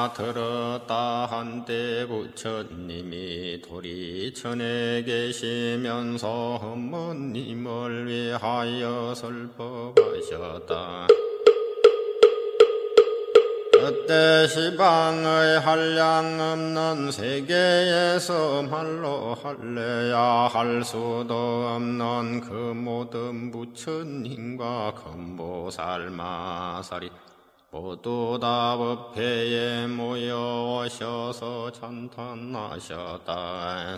모여 들었다 한때 부처님이 도리천에 계시면서 어머님을 위하여 설법하셨다. 그때 시방의 한량 없는 세계에서 말로 할래야 할 수도 없는 그 모든 부처님과 금보살 마살이 모두 다 법회에 모여 오셔서 찬탄하셨다.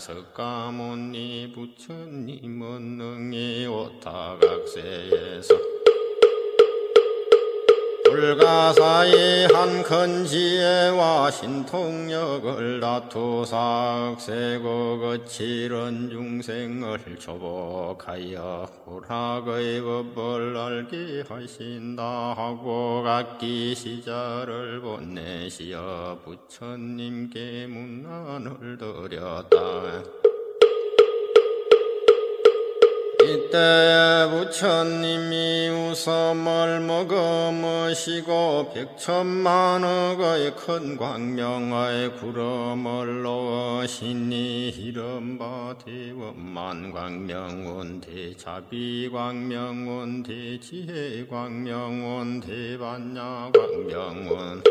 석가모니 부처님은 능히 오타각세에서 불가사의 한 큰 지혜와 신통력을 다투사 억세고 거칠은 중생을 조복하여 불학의 법을 알게 하신다 하고 각기 시자를 보내시어 부처님께 문안을 드렸다. 이때 부처님이 우섬을 머금으시고 100천만억의 큰 광명의 구름을 놓으시니 이른바 대원만광명운 대자비광명운 대지혜광명운 대반야광명운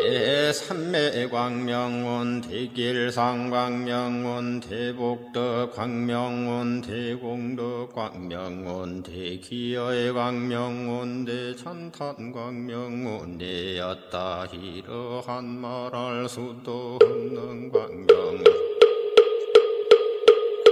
대삼매광명운 대길상광명운 대복덕광명운 대공덕광명운 대기어광명운 대찬탄광명운 대였다. 이러한 말할 수도 없는 광명운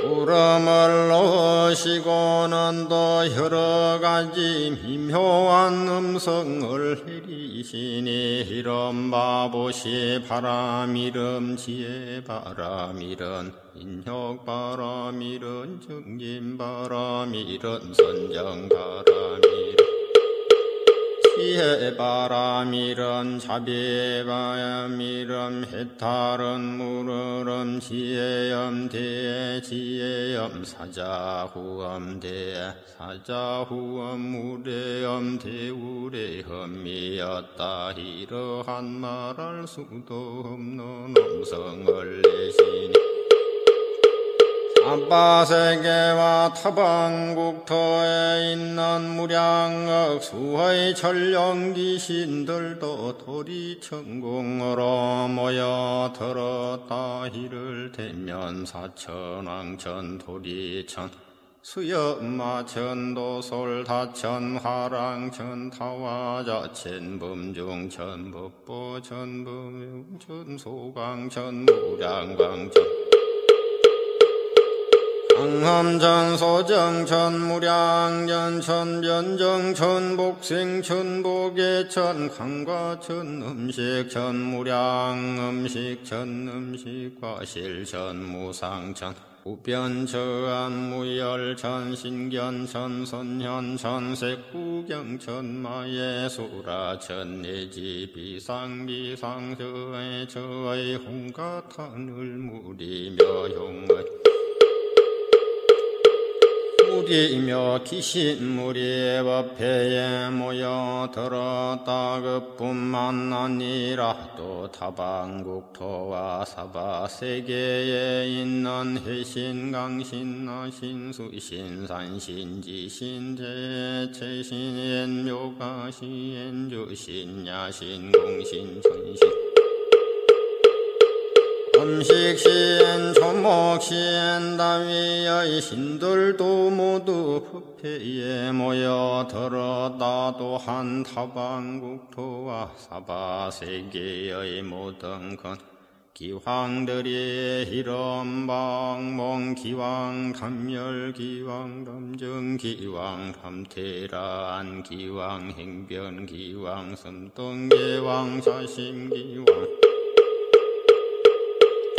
구름을 넣으시고는 또 여러가지 미묘한 음성을 해리시니 이른바 보시 바람이름 지혜바람이름 인혁바람이름 정진바람이름 선정바람이름 지혜바람이름 자비바람이름 해탈은 무르름 지혜염 대지혜염 사자후엄 대사자후엄 무례염 대우례험이었다. 이러한 말할 수도 없는 음성을 내시니 삼바세계와 타방국토에 있는 무량억 수의 전령귀신들도 도리천궁으로 모여 들었다. 이를 대면 사천왕천 도리천 수염마천 도솔다천 화랑천 타화자천 범중천 법보천 범용천 소강천 무량광천 강함천 소정천 무량전천 변정천 복생천 복예천 강과천 음식천 무량음식천 음식과실천 무상천 우변처안 무열천 신견천 선현천 색구경천 마예수라천 내지비상비상 저의 홍가탄을 무리며 용의 무리며 귀신무리의 법회에 모여 들었다. 그뿐만 아니라 또 타방국토와 사바세계에 있는 해신, 강신, 나신, 수신, 산신, 지신, 제체신, 엔묘가신, 엔주신, 야신, 공신, 천신 음식시엔 초목시엔 다위의 신들도 모두 법회에 모여 들었다. 또한 타방국토와 사바세계의 모든 건 기왕들이 이런방몽 기왕 담열 기왕 담정 기왕 담태란 기왕 행변 기왕 섬동기왕 사심기왕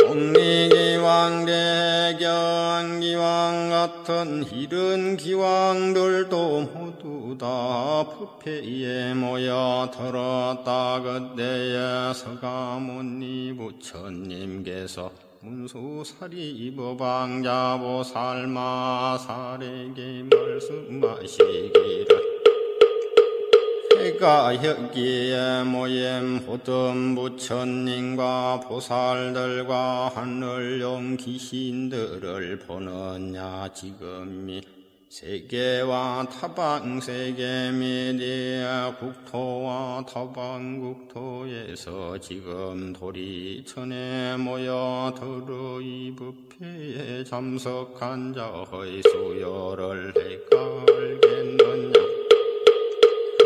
공리기왕 대경기왕 같은 이런 기왕들도 모두 다 법회에 모여 들었다. 그때에 서가모니 부처님께서 문수사리법왕자보살마살에게 말씀하시기를 해가 혁기에 모임 호뜸 부처님과 보살들과 하늘용 귀신들을 보느냐. 지금이 세계와 타방세계 및 국토와 타방국토에서 지금 도리천에 모여 들의 법회에 참석한 자의 수요를 해가 알겠느냐.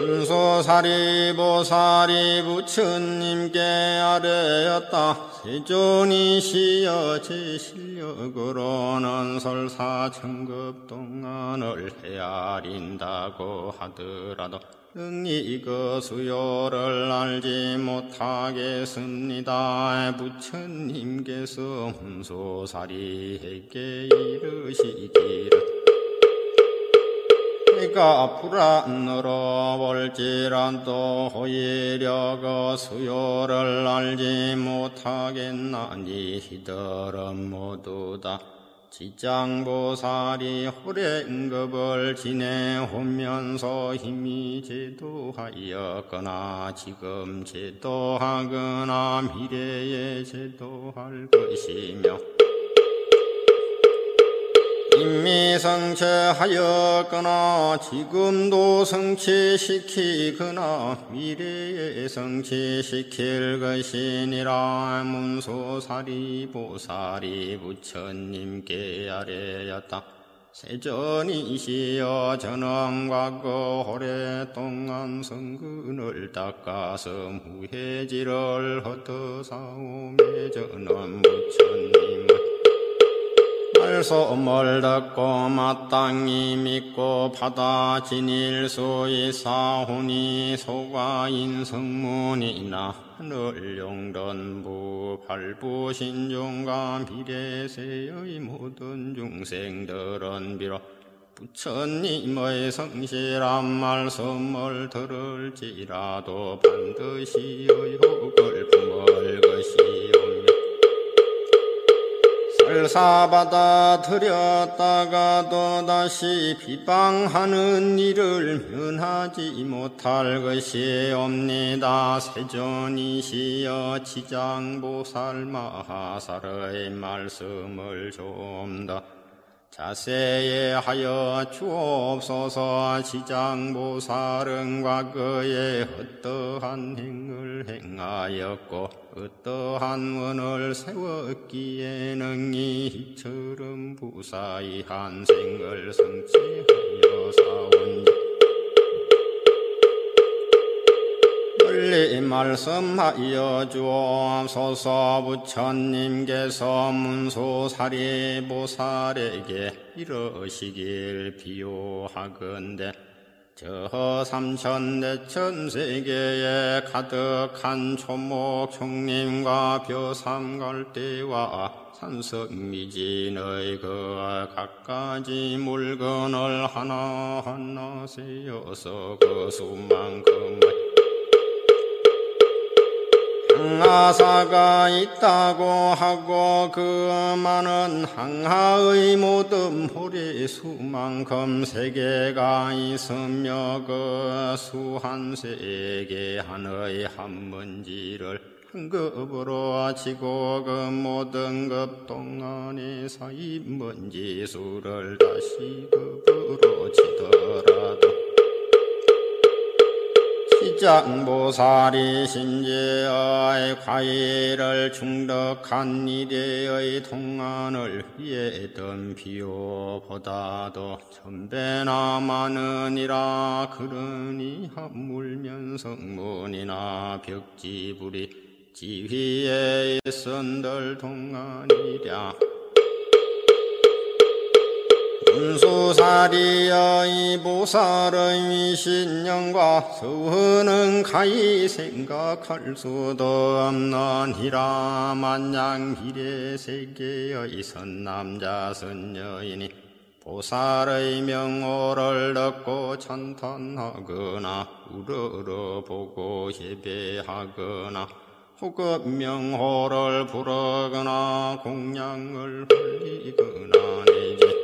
은소사리 보살이 부처님께 아뢰었다. 세존이시여 제 실력으로는 설사 천급 동안을 헤아린다고 하더라도 능히 그 수요를 알지 못하겠습니다. 부처님께서 은소사리에게 이르시기를 해가 불안으로 볼지라도 오히려 그 수요를 알지 못하겠나니 이들은 모두 다 지장보살이 호랭급을 지내오면서 힘이 제도하였거나 지금 제도하거나 미래에 제도할 것이며 이미 성취하였거나 지금도 성취시키거나 미래에 성취시킬 것이니라. 문소사리 보살이 부처님께 아뢰었다. 세존이시여 저는 그 오랫동안 성근을 닦아서 무해지를 헛되사오매 저는 부처님을 말씀을 듣고 마땅히 믿고 받아지닐 수 있사오니 소가인 성문이나 하늘용전부 발부신중과 미래세의 모든 중생들은 비록 부처님의 성실한 말씀을 들을지라도 반드시 의혹을 품을 것이오며 설사 받아들였다가도 다시 비방하는 일을 면하지 못할 것이옵니다. 세존이시여 지장보살 마하살의 말씀을 좀 더 자세히 하여 주옵소서. 지장보살은 과거에 어떠한 행을 행하였고 어떠한 원을 세웠기에 능히 이처럼 무사히 한 생을 성취하여 사온지 널리 말씀하여 주옵소서. 부처님께서 문소사리 보살에게 이러시길 비유하건대 저 삼천대천 가득한 초목 총림과 벼삼갈대와 산석미진의 그 갖가지 물건을 하나하나 세어서 그 수만큼의 항하사가 있다고 하고 그 많은 항하의 모든 호리 수만큼 세계가 있으며 그 수한 세계 한의 한문지를 한 급으로 치고 그 모든 급 동안의 사입문지 수를 다시 급으로 치더라도 지장보살이 심지어의 과일을 충덕한 이래의 동안을 위했던 비유보다도 천배나 많으니라. 그러니 한물면성문이나 벽지불이 지휘에 있은들 동안이랴. 문수사리의 보살의 위신령과 서원은 가히 생각할 수도 없느니라. 만약 미래세계의 선남자 선녀이니 보살의 명호를 듣고 찬탄하거나 우러러보고 예배하거나 혹은 명호를 부르거나 공양을 흘리거나 내지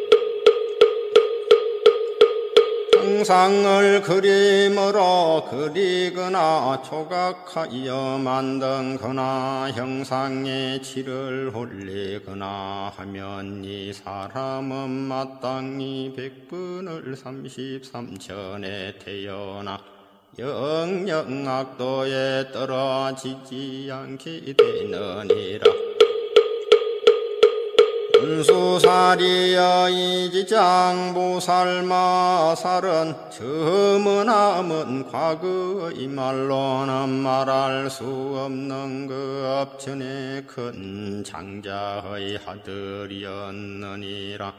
형상을 그림으로 그리거나 조각하여 만든거나 형상의 질을 올리거나 하면 이 사람은 마땅히 100분을 33천에 태어나 영영 악도에 떨어지지 않게 되느니라. 은수사리여 이지장보살마살은 저문함은 과거의 말로는 말할 수 없는 그 업천의 큰 장자의 아들이었느니라.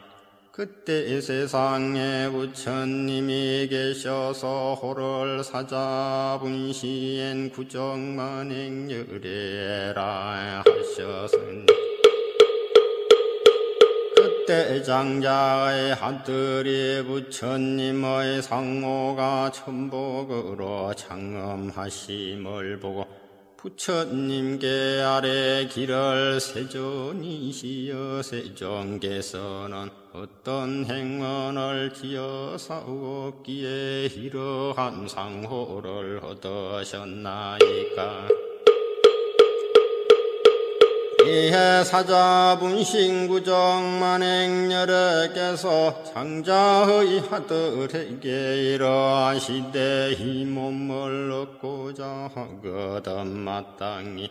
그때 세상에 부처님이 계셔서 호를 사자분시엔 구정만행열애라 하셨으니 그때 장자의 아들이 부처님의 상모가 천복으로 장엄하심을 보고 부처님께 아래 길을 세존이시여 세존께서는 어떤 행원을 지어사옵기에 이러한 상호를 얻으셨나이까. 이해 사자분신구정만행열애께서 장자의 아들에게 이러하시되 이 몸을 얻고자 하거든 마땅히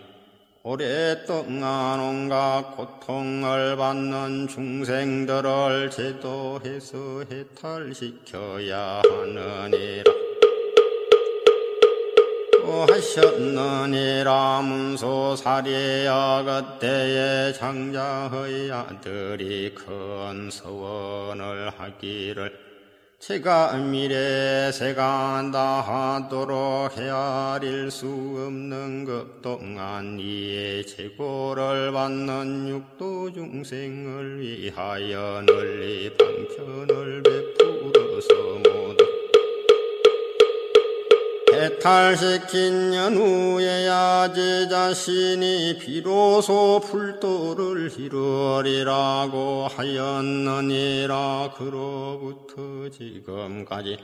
오랫동안 온갖 고통을 받는 중생들을 제도해서 해탈시켜야 하느니라. 하셨느니라. 문소사리여 그때에 장자의 아들이 큰 서원을 하기를 제가 미래에 세가 다하도록 헤아릴 수 없는 것 동안 이에 재고를 받는 육도 중생을 위하여 널리 방편을 베풀어서 모두 해탈시킨 연후에야 제 자신이 비로소 불도를 이루리라고 하였느니라. 그로부터 지금까지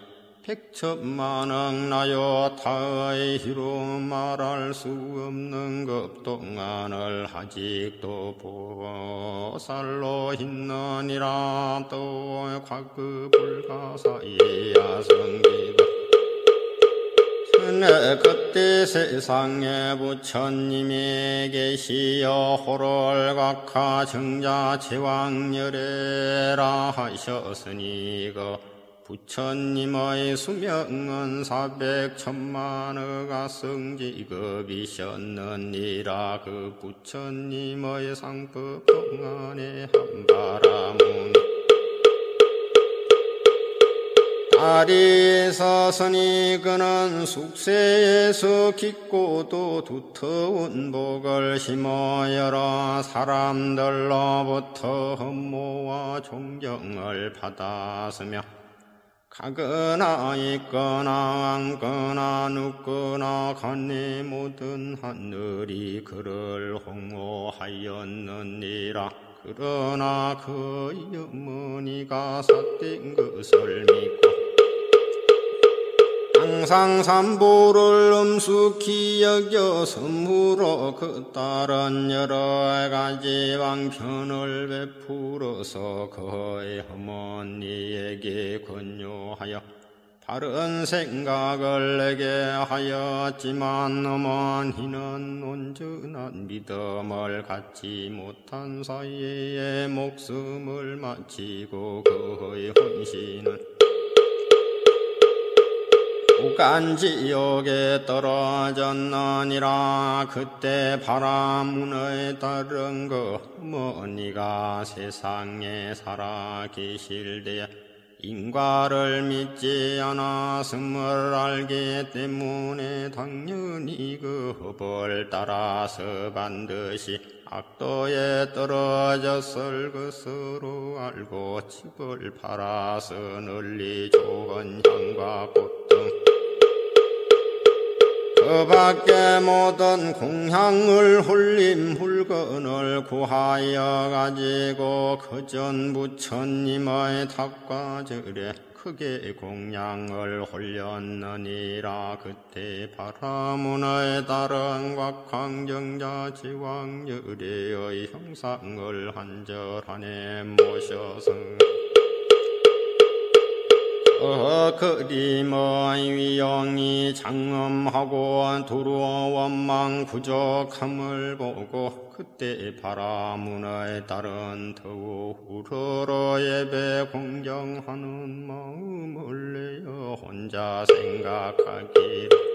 백천만억 나요 타의 희로 말할 수 없는 것 동안을 아직도 보살로 있느니라. 또 과거불가사이야 성기도 그때 세상에 부처님이 계시어 호를 각하 정자 제왕열애라 하셨으니 그 부처님의 수명은 400천만억 성지급이셨느니라. 그 부처님의 상법 동안에 한바라무니 다리에 서서니 그는 숙세에서 깊고도 두터운 복을 심어 여러 사람들로부터 흠모와 존경을 받았으며 가거나 있거나 앉거나 눕거나 간의 모든 하늘이 그를 홍보하였느니라. 그러나 그의 어머니가 삿된 것을 믿고 항상 삼보를 엄숙히 여겨 선무로 그 딸은 여러 가지 방편을 베풀어서 그의 어머니에게 권유하여 바른 생각을 내게 하였지만 어머니는 온전한 믿음을 갖지 못한 사이에 목숨을 마치고 그의 혼신은 북한지옥에 떨어졌느니라. 그때 바라문에 따른 그 어머니가 세상에 살아계실 때에 인과를 믿지 않았음을 알기 때문에 당연히 그 법을 따라서 반드시 악도에 떨어졌을 것으로 알고 집을 팔아서 널리 좋은 향과 꽃등 그 밖에 모든 공향을 홀린 물건을 구하여 가지고 그전 부처님의 탑과절에 크게 공양을 홀렸느니라. 그때 바라문에 따른 곽황정자 제왕열애의 형상을 한절하에 모셔서 그림의 위용이 장엄하고 두루어 원망 부족함을 보고 그때 바라문에 따른 더욱 우러러 예배 공경하는 마음을 내어 혼자 생각하기를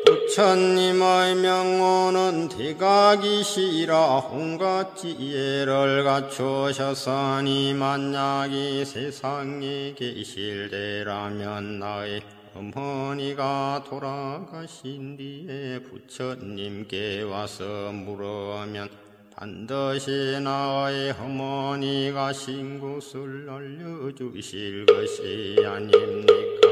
부처님의 명호는 대각이시라. 온갖 지혜를 갖추셨으니 만약이 세상에 계실때라면 나의 어머니가 돌아가신 뒤에 부처님께 와서 물으면 반드시 나의 어머니가 신 곳을 알려주실 것이 아닙니까?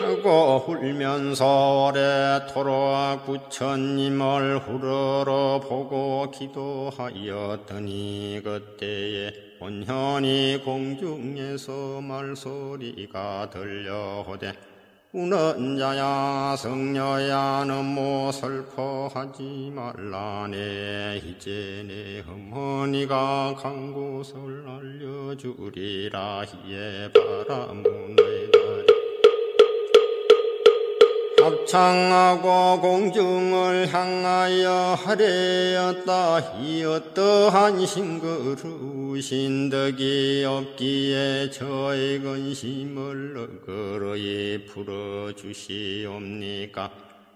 하고 울면서 오래도록 부처님을 후러러 보고 기도하였더니 그때에 본현이 공중에서 말소리가 들려오되 우는 자야 성녀야 너무 슬퍼하지 말라네. 이제 내 어머니가 간 곳을 알려주리라. 이에 바라문의 달이 합창하고 공중을 향하여 하래였다. 이 어떠한 싱그루신 덕이 없기에 저의 근심을 너그러이 풀어주시옵니까?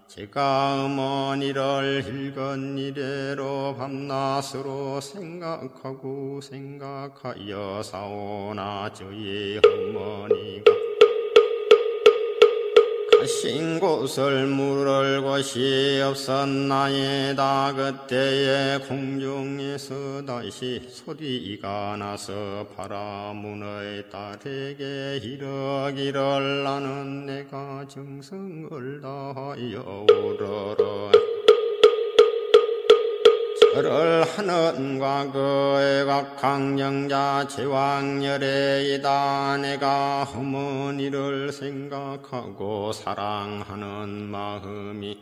제가 어머니를 일건 이래로 밤낮으로 생각하고 생각하여 사오나 저희 어머니가 가신 곳을 물을 곳이 없었나이다. 그때에 공중에서 다시 소리가 나서 바라문의 딸에게 이르기를 나는 내가 정성을 다하여 우러러 절을 하는 과거의 곽황정자 제왕열애이다. 내가 어머니를 생각하고 사랑하는 마음이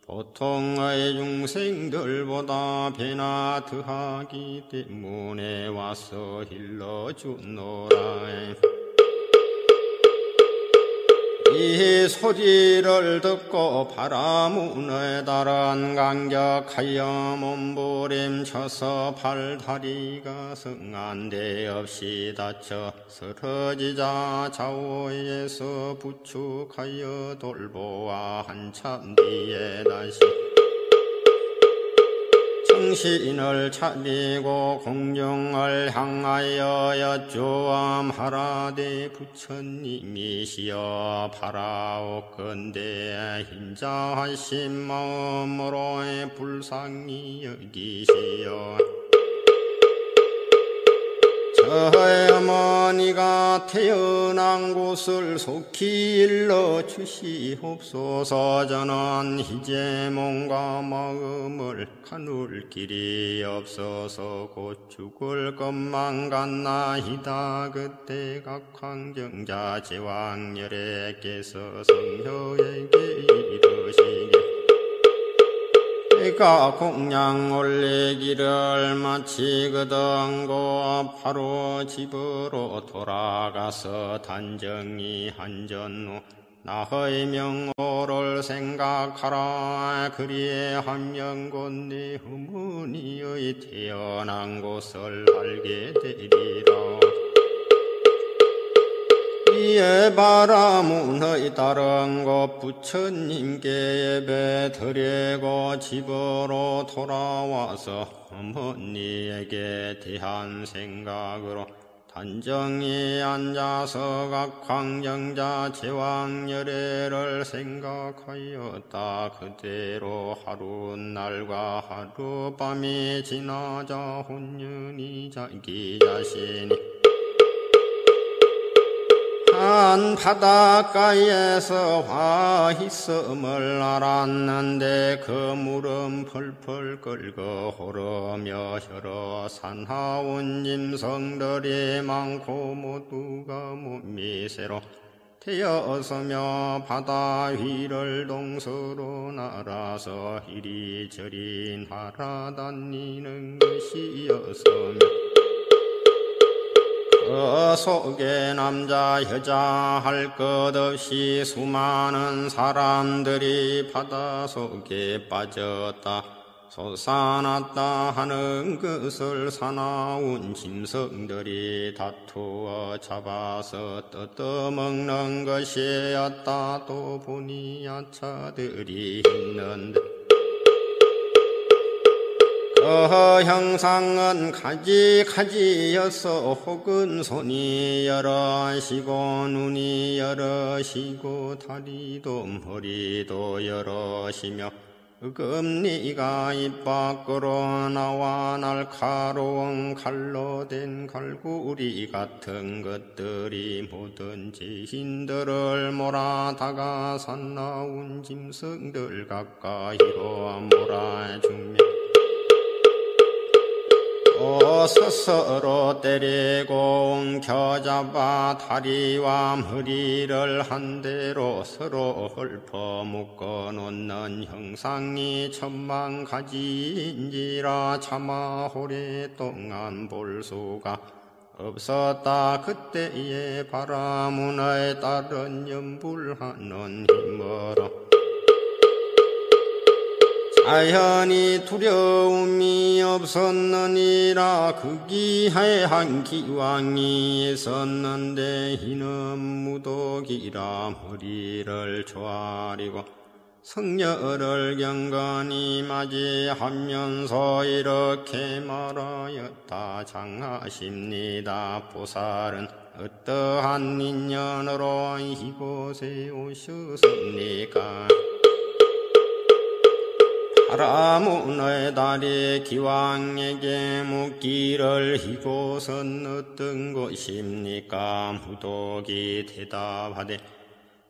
보통의 중생들보다 배나 더하기 때문에 와서 일러주노라. 이 소리를 듣고 바라문에 따른 강격하여 몸부림쳐서 팔다리가 성한데 없이 다쳐 쓰러지자 좌우에서 부축하여 돌보아 한참 뒤에 다시 정신을 차리고 공중을 향하여 여쭈엄하라되 부처님이시여 바라옵건대 인자하신 마음으로의 불상이 여기시여 저의 어머니가 태어난 곳을 속히 일러주시옵소서. 저는 이제 몸과 마음을 가눌 길이 없어서 곧 죽을 것만 같나이다. 그때 곽황정자 제왕열애께서 성녀에게 이르시길 내가 공양 올리기를 마치거든 곧 바로 집으로 돌아가서 단정히 한전 후 나의 명호를 생각하라. 그리에 하면 곧 내 어머니의 태어난 곳을 알게 되리라. 이에 바라문의 따른 곳 부처님께 예배 드리고 집으로 돌아와서 어머니에게 대한 생각으로 단정히 앉아서 곽황정자 제왕열애를 생각하였다. 그대로 하루날과 하룻밤이 지나자 혼연히 자기 자신이 난 바닷가에서 화 있음을 알았는데 그 물은 펄펄 끓고 흐르며 여러 산하운 짐승들이 많고 모두가 몸미새로 되었으며 바다 위를 동서로 날아서 이리저리 날아다니는 것이었으며 그 속에 남자 여자 할 것 없이 수많은 사람들이 바닷속에 빠졌다 솟아났다 하는 것을 사나운 짐승들이 다투어 잡아서 뜯어먹는 것이었다. 또 보니 야차들이 있는데 그 형상은 가지가지여서 혹은 손이 여럿이고 눈이 여럿이고 다리도 머리도 여럿이며 금니가 입 밖으로 나와 날카로운 칼로 된 갈구리 같은 것들이 모든 죄인들을 몰아다가 산나운 짐승들 가까이로 몰아주며 스스로 때리고 엉켜잡아 다리와 머리를 한 대로 서로 헐퍼 묶어 놓는 형상이 천만 가지인지라 차마 오랫동안 볼 수가 없었다. 그때에 바라문에 따른 연불하는 힘으로 자연히 두려움이 없었느니라. 극기하에 한 기왕이 있었는데 이는 무독이라 머리를 조아리고 성녀를 경건히 맞이하면서 이렇게 말하였다. 장하십니다. 보살은 어떠한 인연으로 이곳에 오셨습니까? 바라문의 달이 기왕에게 묻기를 이곳은 어떤 곳입니까? 무독이 대답하되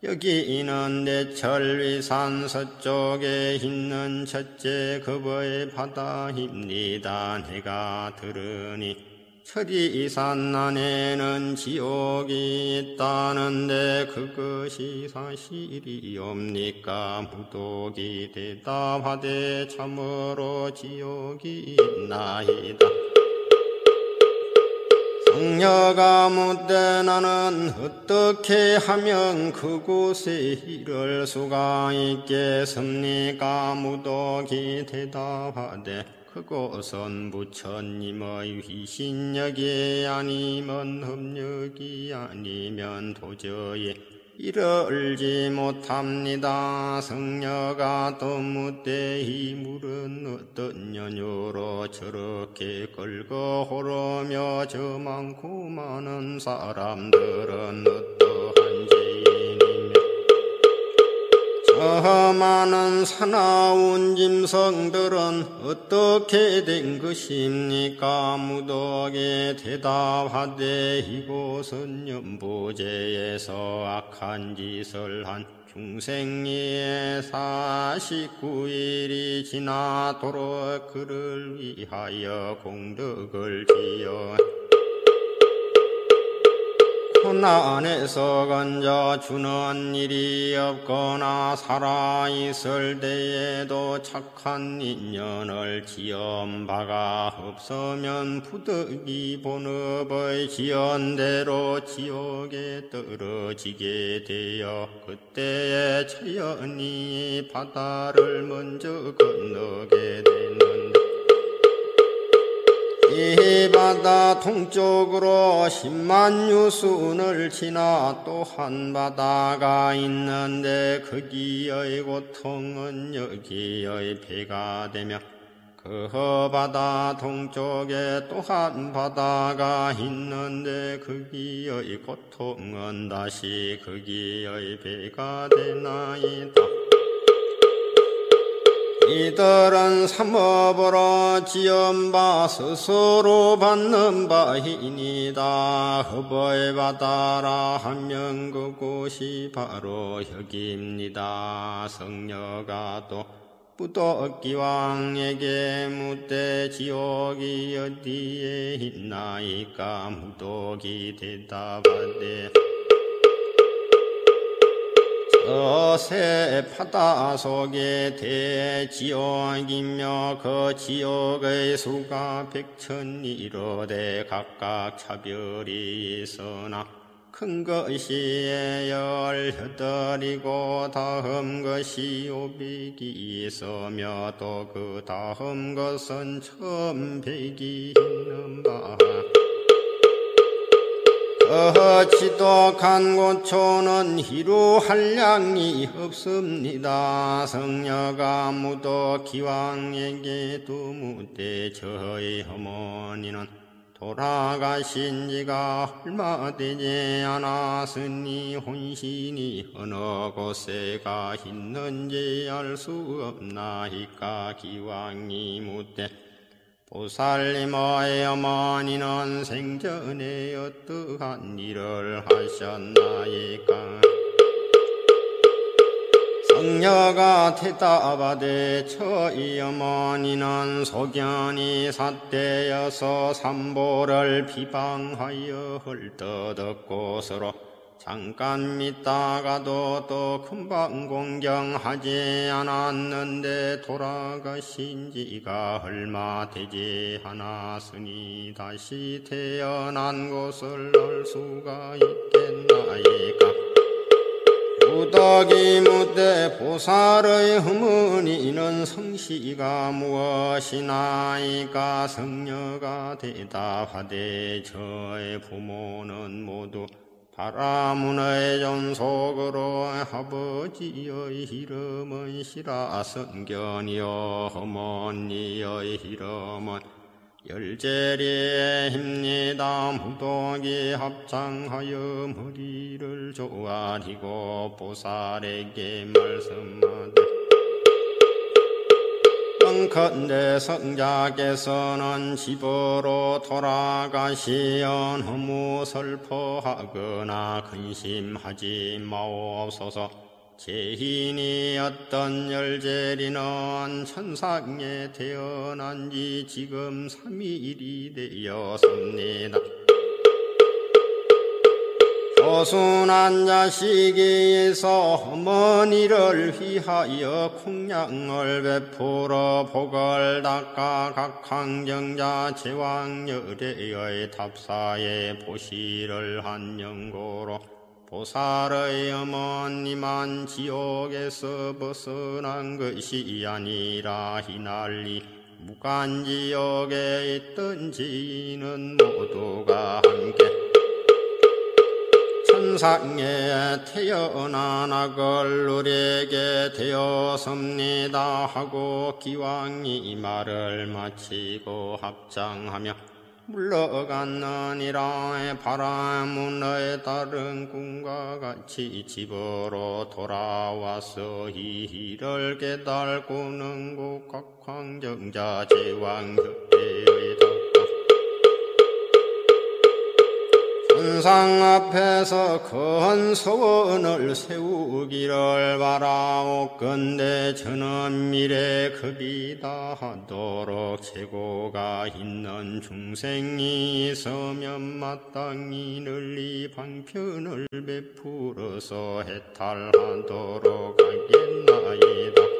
여기는 내철위산 서쪽에 있는 첫째 급의 바다입니다. 내가 들으니 철이산 안에는 지옥이 있다는데 그것이 사실이옵니까? 무독이 대답하되 참으로 지옥이 있나이다. 성녀가 묻되 나는 어떻게 하면 그곳에 이를 수가 있겠습니까? 무독이 대답하되 그곳은 부처님의 위신력이 아니면 흡력이 아니면 도저히 이르지 못합니다. 성녀가 또 묻되 이 물은 어떤 연유로 저렇게 끌고 흐르며 저 많고 많은 사람들은 어떠한 죄인이며 저 많은 사나운 짐승들은 어떻게 된 것입니까? 무독에 대답하되 이곳은 연보제에서 악한 짓을 한 중생이 49일이 지나도록 그를 위하여 공덕을 지어 고난에서 건져주는 일이 없거나 살아있을 때에도 착한 인연을 지은 바가 없으면 부득이 본업의 지연대로 지옥에 떨어지게 되어 그때에 자연히 바다를 먼저 건너게 되는데 이 바다 동쪽으로 10만 유순을 지나 또 한 바다가 있는데 거기의 고통은 여기의 배가 되며 그 바다 동쪽에 또 한 바다가 있는데 거기의 고통은 다시 거기의 배가 되나이다. 이들은 삼업으로 지은 바 스스로 받는 바이니다. 허벌받아라 하면 그곳이 바로 여기입니다. 성녀가 또 무덕기왕에게 묻되 지옥이 어디에 있나이까. 무덕이 대답하되 저새 바다 속에 대지옥이며 그 지옥의 수가 백천이로되 각각 차별이 있으나 큰 것이 18이고 다음 것이 500이 있으며 또 그 다음 것은 1100이 있는 바. 그 지독한 고초는 이루 한량이 없습니다. 성녀가 무덕 기왕에게 묻되 저의 어머니는 돌아가신 지가 얼마 되지 않았으니 혼신이 어느 곳에 가 있는지 알 수 없나이까. 기왕이 묻되 보살님의 어머니는 생전에 어떠한 일을 하셨나이까. 성녀가 대답하되 저희 어머니는 소견이 삿대여서 삼보를 비방하여 헐떡없고 서로 잠깐 믿다가도 또 금방 공경하지 않았는데 돌아가신 지가 얼마 되지 않았으니 다시 태어난 곳을 알 수가 있겠나이까. 무덕이 묻되 보살의 어머니는 성씨가 무엇이나이까. 성녀가 대답하되 저의 부모는 모두 바라문의 존속으로 아버지의 이름은 시라성견이요 어머니의 이름은 열재리입니다. 무덕이 합장하여 머리를 조아리고 보살에게 말씀하되 컨대 성자께서는 집으로 돌아가시어 너무 슬퍼하거나 근심하지 마옵소서. 제인이 어떤 열재리는 천상에 태어난 지 지금 3일이 되었습니다. 조순한 자식이 있어 어머니를 위하여 공양을 베풀어 복을 닦아 각 황정자 제왕열애의 답사에 보시를 한 영고로 보살의 어머니만 지옥에서 벗어난 것이 아니라 이날리 무간지옥에 있던 지인은 모두가 함께 천상에 태어난 악을 누리게 되었습니다 하고 기왕이 말을 마치고 합장하며 물러갔느니라. 바라문의 다른 꿈과 같이 집으로 돌아와서 이 일을 깨달고는 곧 각황정자 제왕협회의 천상 앞에서 큰 소원을 세우기를 바라옵건대 저는 미래 급이 다하도록 재고가 있는 중생이 있으면 마땅히 널리 방편을 베풀어서 해탈하도록 하겠나이다.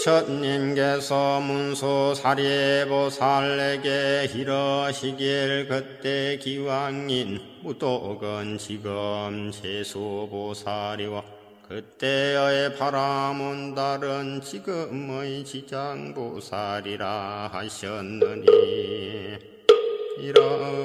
부처님께서 문수사리보살에게 이러시길 그때 기왕인 무독은 지금 제수보살이와 그때의 바라문 달은 지금의 지장보살이라 하셨느니 이런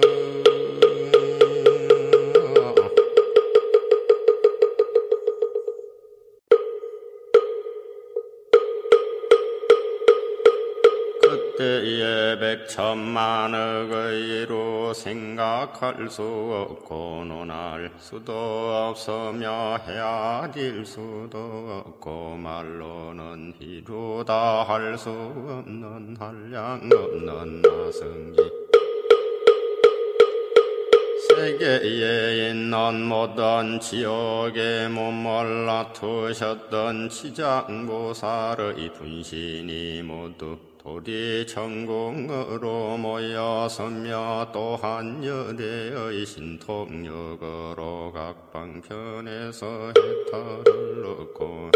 그때에 백천만억의 예로 생각할 수 없고 논할 수도 없으며 헤아릴 수도 없고 말로는 이루다 할 수 없는 한량 없는 나성기 세계에 있는 모든 지옥에 몸을 두셨던 지장보살의 분신이 모두 도리천궁으로 모여서며 또한 여대의 신통력으로 각 방편에서 해탈을 얻고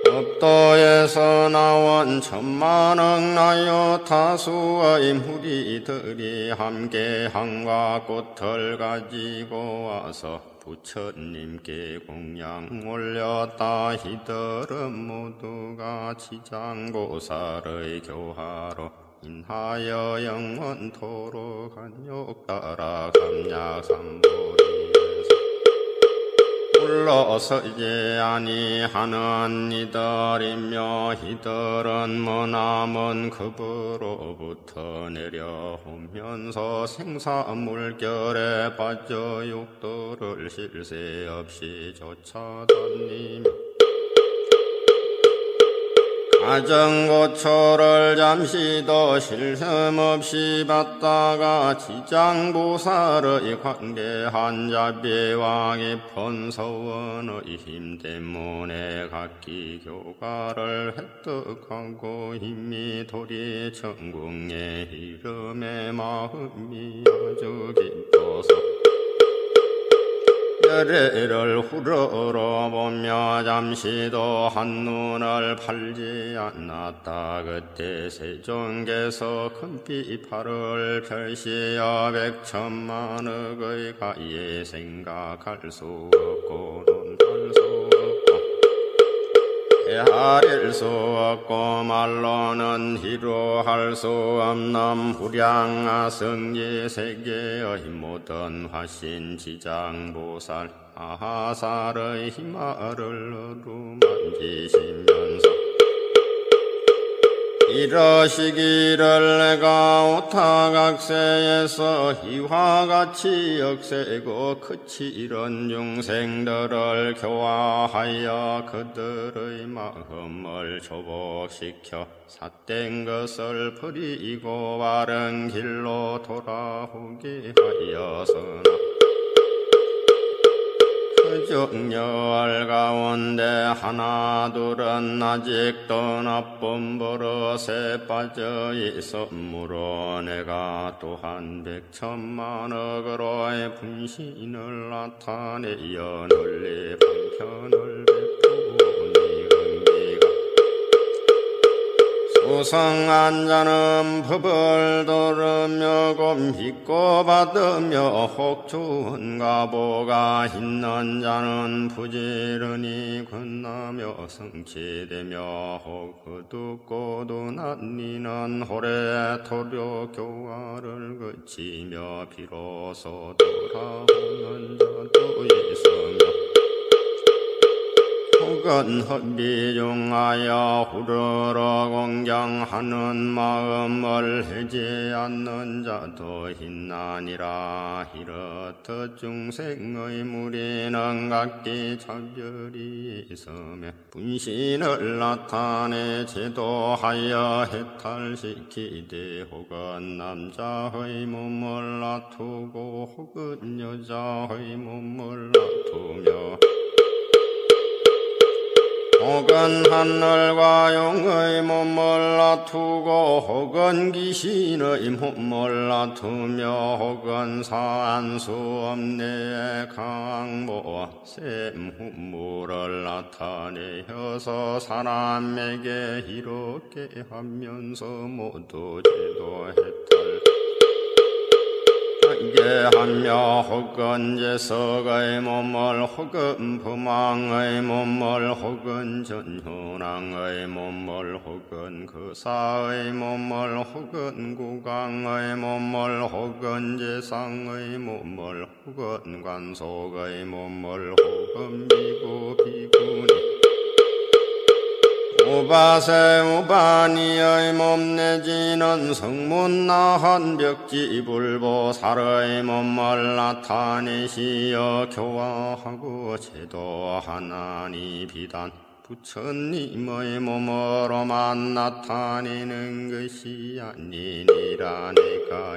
업도에서 나온 천만억 나요 다수의 무리들이 함께 한과 꽃을 가지고 와서 부처님께 공양 올렸다. 이들은 모두가 지장보살의 교화로 인하여 영원토록 간욕 따라 감약삼보리에서 물러서지 아니하는 이들이며 이들은 머나먼 급으로부터 내려오면서 생사물결에 빠져 육도를 쉴 새 없이 쫓아다니며 가정고초를 잠시도 쉴 틈 없이 받다가 지장보살의 관대한 자비와 깊은 서원의 힘 때문에 각기 교가를 획득하고 이미 도리천궁에 이름의 마음이 아주 깊어서 열애를 후러러 보며 잠시도 한눈을 팔지 않았다. 그때 세종께서 큰 비파를 펼시어 백천만억의 가에 생각할 수 없고 논할 수 없고 헤아릴 수 없고 말로는 이루할 수 없는 불량아성지 세계의 모든 화신 지장보살 아하살의 희마를 어루만지시면서 이러시기를 내가 오타각세에서 이와 같이 역세고 크치른 중생들을 교화하여 그들의 마음을 조복시켜 삿된 것을 버리고 바른 길로 돌아오게 하여서나 그중열 가운데 하나둘은 아직도 나쁜 버릇에 빠져 있으므로 내가 또한 백천만억으로의 분신을 나타내어 널리 방편을 베푸니 흥미가 수성한 자는 법을 들으며 곰 믿고 받으며 혹 좋은 가보가 있는 자는 부지런히 건나며 성취되며 혹 어둡고도 낫니는 호래 토료 교화를 거치며 비로소 돌아오는 자도 있으며 혹은 헛비중하여 후르러 공경하는 마음을 해지 않는 자도 있나니라. 이렇듯 중생의 무리는 각기 차별이 있으며 분신을 나타내 제도하여 해탈시키되 혹은 남자의 몸을 놔두고 혹은 여자의 몸을 놔두며 혹은 하늘과 용의 몸을 놔두고 혹은 귀신의 몸을 놔두며 혹은 산수 없네 강모와 샘후물을 나타내어서 사람에게 이렇게 하면서 모두 제도해탈 하며 혹은 제석의 몸을 혹은 범왕의 몸을 혹은 전현왕의 몸을 혹은 거사의 몸을 혹은 구강의 몸을 혹은 제상의 몸을 혹은 관속의 몸을 혹은 비구 비구니 우바세 우바니의 몸 내지는 성문나한 벽지불보 살의 몸을 나타내시어 교화하고 제도하나니 비단 부처님의 몸으로만 나타내는 것이 아니니라. 내가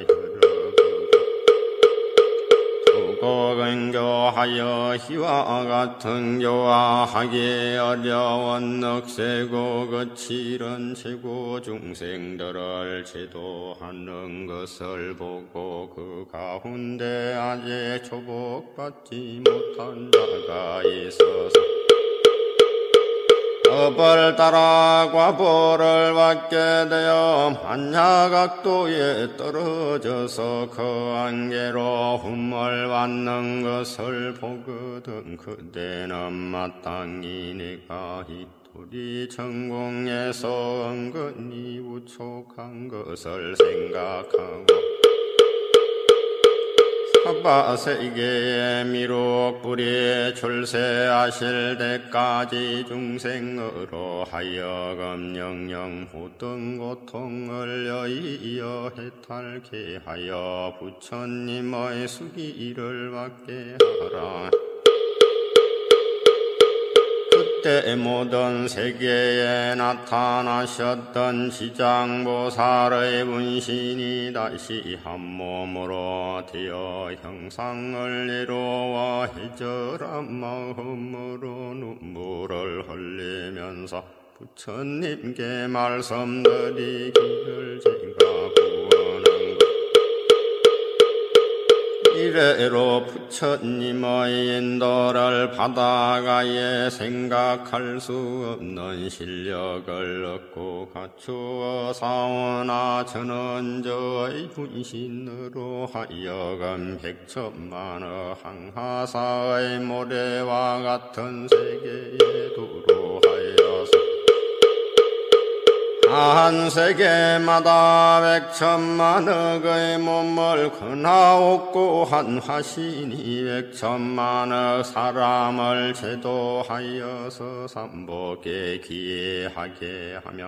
근교하여 희와 같은 교화하기 어려운 넉세고 거칠은 최고 중생들을 제도하는 것을 보고 그 가운데 아직 초복받지 못한 자가 있어서 법을 따라 과보를 받게 되어 만야각도에 떨어져서 그 안개로 흠을 받는 것을 보거든 그때는 마땅히 내가 이토리 천공에서 은근히 우촉한 것을 생각하고 사바세계의 미륵불이 출세하실 때까지 중생으로 하여금 영영 모든 고통을 여의어 해탈케 하여 부처님의 수기를 받게 하라. 그때 모든 세계에 나타나셨던 지장보살의 분신이 다시 한 몸으로 되어 형상을 이루어 해절한 마음으로 눈물을 흘리면서 부처님께 말씀드리기를 제가 구원한 것. 이래로 부처님의 인도를 받아가에 생각할 수 없는 실력을 얻고 갖추어 사오나 저는 저의 분신으로 하여금 백천만의 항하사의 모래와 같은 세계에 두루하여서 한 세계마다 백천만억의 몸을 그나없고 한 화신이 백천만억 사람을 제도하여서 삼복에 기해하게 하며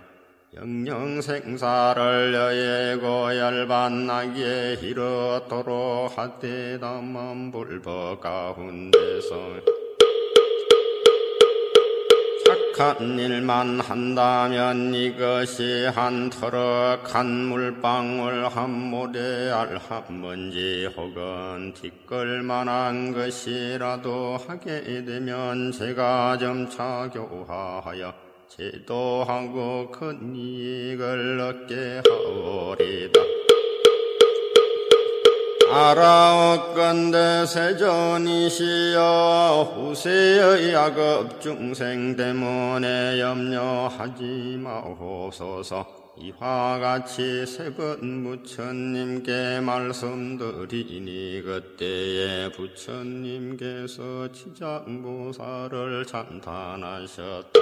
영영생사를 여예고 열반나게 이르도록 하되 다만 불법 가운데서 착한 일만 한다면 이것이 한 터럭 한 물방울 한 모래알 한 먼지 혹은 티끌만한 것이라도 하게 되면 제가 점차 교화하여 제도하고 큰 이익을 얻게 하오리다. 알아옵건대 세존이시여 후세의 야급 중생 때문에 염려하지 마옵소서. 이와 같이 세 번 부처님께 말씀드리니 그때에 부처님께서 지장보살을 찬탄하셨다.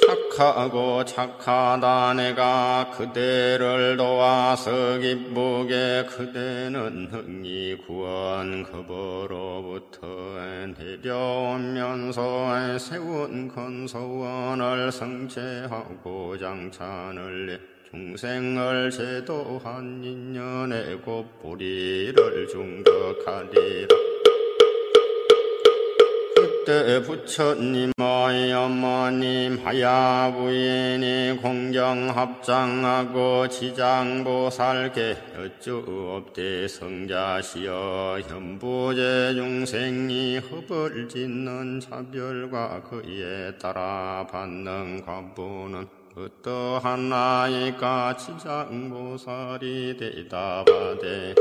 착하고 착하다 내가 그대를 도와서 기쁘게 그대는 흥이 구원 급으로부터 내려오면서 세운 큰 소원을 성취하고 장찬을 중생을 제도한 인연의 곧뿌리를 중덕하리라. 그때 부처님의 어머님 하야부인이 공경합장하고 지장보살께 여쭈옵되 성자시여 현부제 중생이 흡을 짓는 차별과 그에 따라 받는 과부는 어떠하나이까? 지장보살이 대답하되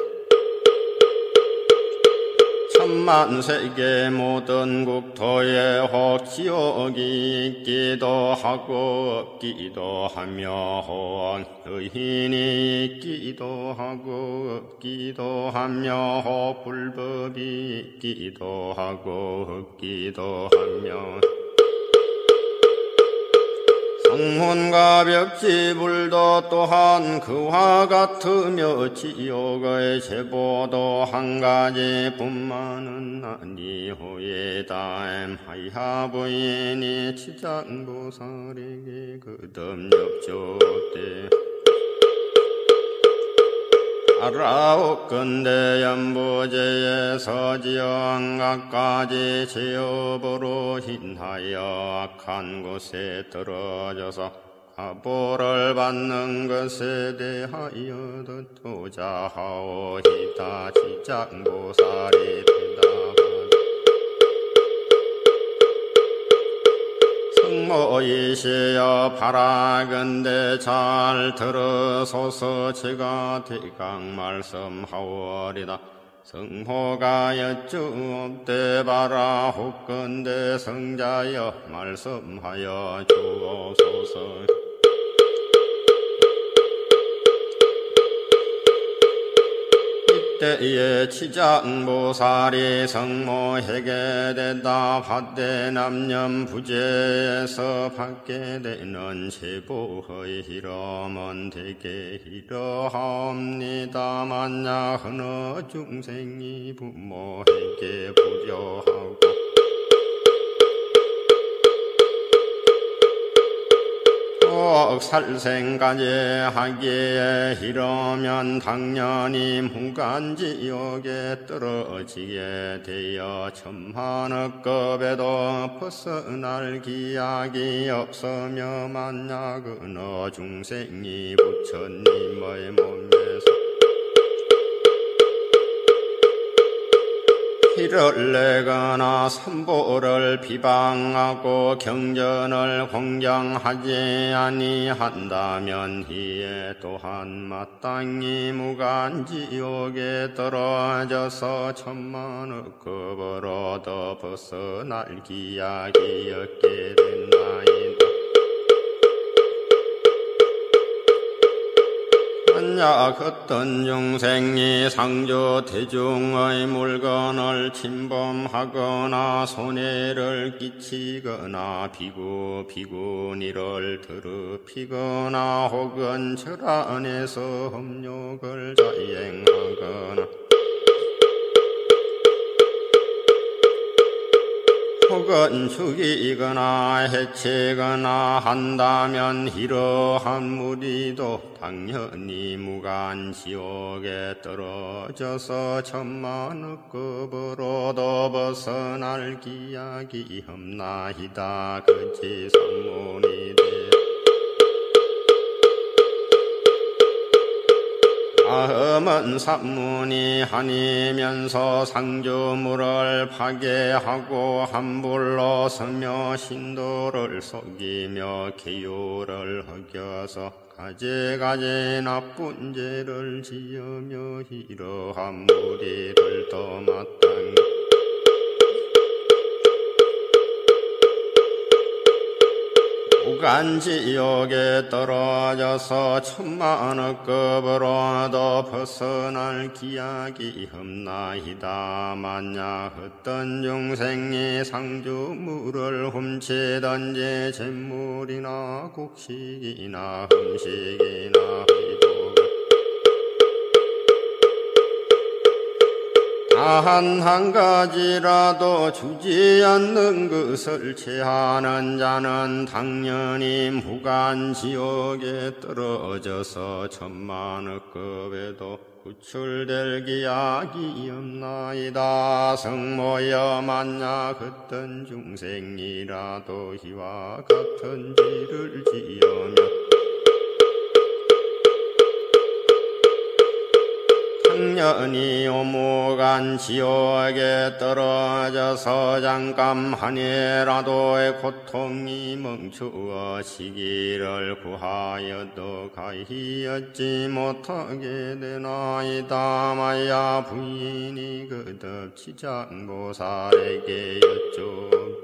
천만세계 모든 국토에 혹 지옥이 있기도 하고 없기도 하며 혹 의인이 있기도 하고 없기도 하며 혹 불법이 있기도 하고 없기도 하며 성문과 벽지불도 또한 그와 같으며 지옥의 제보도 한 가지뿐만은 아니오이다. 하야 부인이 치장보살에게 거듭 여쭈었대. 아라옥근대 연부제에서 지영각까지 제업으로 인하여 악한 곳에 떨어져서 과보를 받는 것에 대하여 듣고자 하오이다. 지장보살이 대답하되 성모이시여 바라건대 잘 들으소서. 제가 대강 말씀하오리다. 성모가 여쭈옵되 바라옵건대 성자여 말씀하여 주옵소서. 이때에 치장보살이 성모에게 대답하되 남념부재에서 받게 되는 제보의 이름은 되게 이러하옵니다. 만약 어느 중생이 부모에게 불효하고 살생까지 하기에 이러면 당연히 무간지옥에 떨어지게 되어 천만억급에도 벗어날 기약이 없으며 만약 어느 중생이 부처님의 몸에서 피를 내거나 선보를 비방하고 경전을 공경하지 아니한다면 이에 또한 마땅히 무간지옥에 떨어져서 천만억급으로도 벗어날 기약이 없게 된다이다. 만약 어떤 중생이 상조 대중의 물건을 침범하거나 손해를 끼치거나 비구니를 더럽히거나 혹은 절 안에서 험욕을 자행하거나 혹은 죽이거나 해치거나 한다면 이러한 무리도 당연히 무간지옥에 떨어져서 천만억급으로도 벗어날 기약이 없나이다. 그치 성문이 되 다음은 산문이 아니면서 상주물을 파괴하고 함불로 서며 신도를 속이며 계율을 어겨서 가지가지 나쁜 죄를 지으며 이러한 무리들도 마땅히 무간지옥에 떨어져서 천만억급으로도 벗어날 기약이 없나이다. 만약 어떤 중생이 상주물을 훔치든지 잿물이나 곡식이나 음식이나 한 가지라도 주지 않는 것을 취하는 자는 당연히 무간지옥에 떨어져서 천만억급에도 구출될 기약이 없나이다. 성모여 만약 어떤 중생이라도 이와 같은 죄를 지으며 당연히 무간지옥에 떨어져서 잠깐만이라도의 고통이 멈추어지기를 구하여도 가히 얻지 못하게 되나이다. 마야 부인이 거듭 치장보살에게 여쭈었다.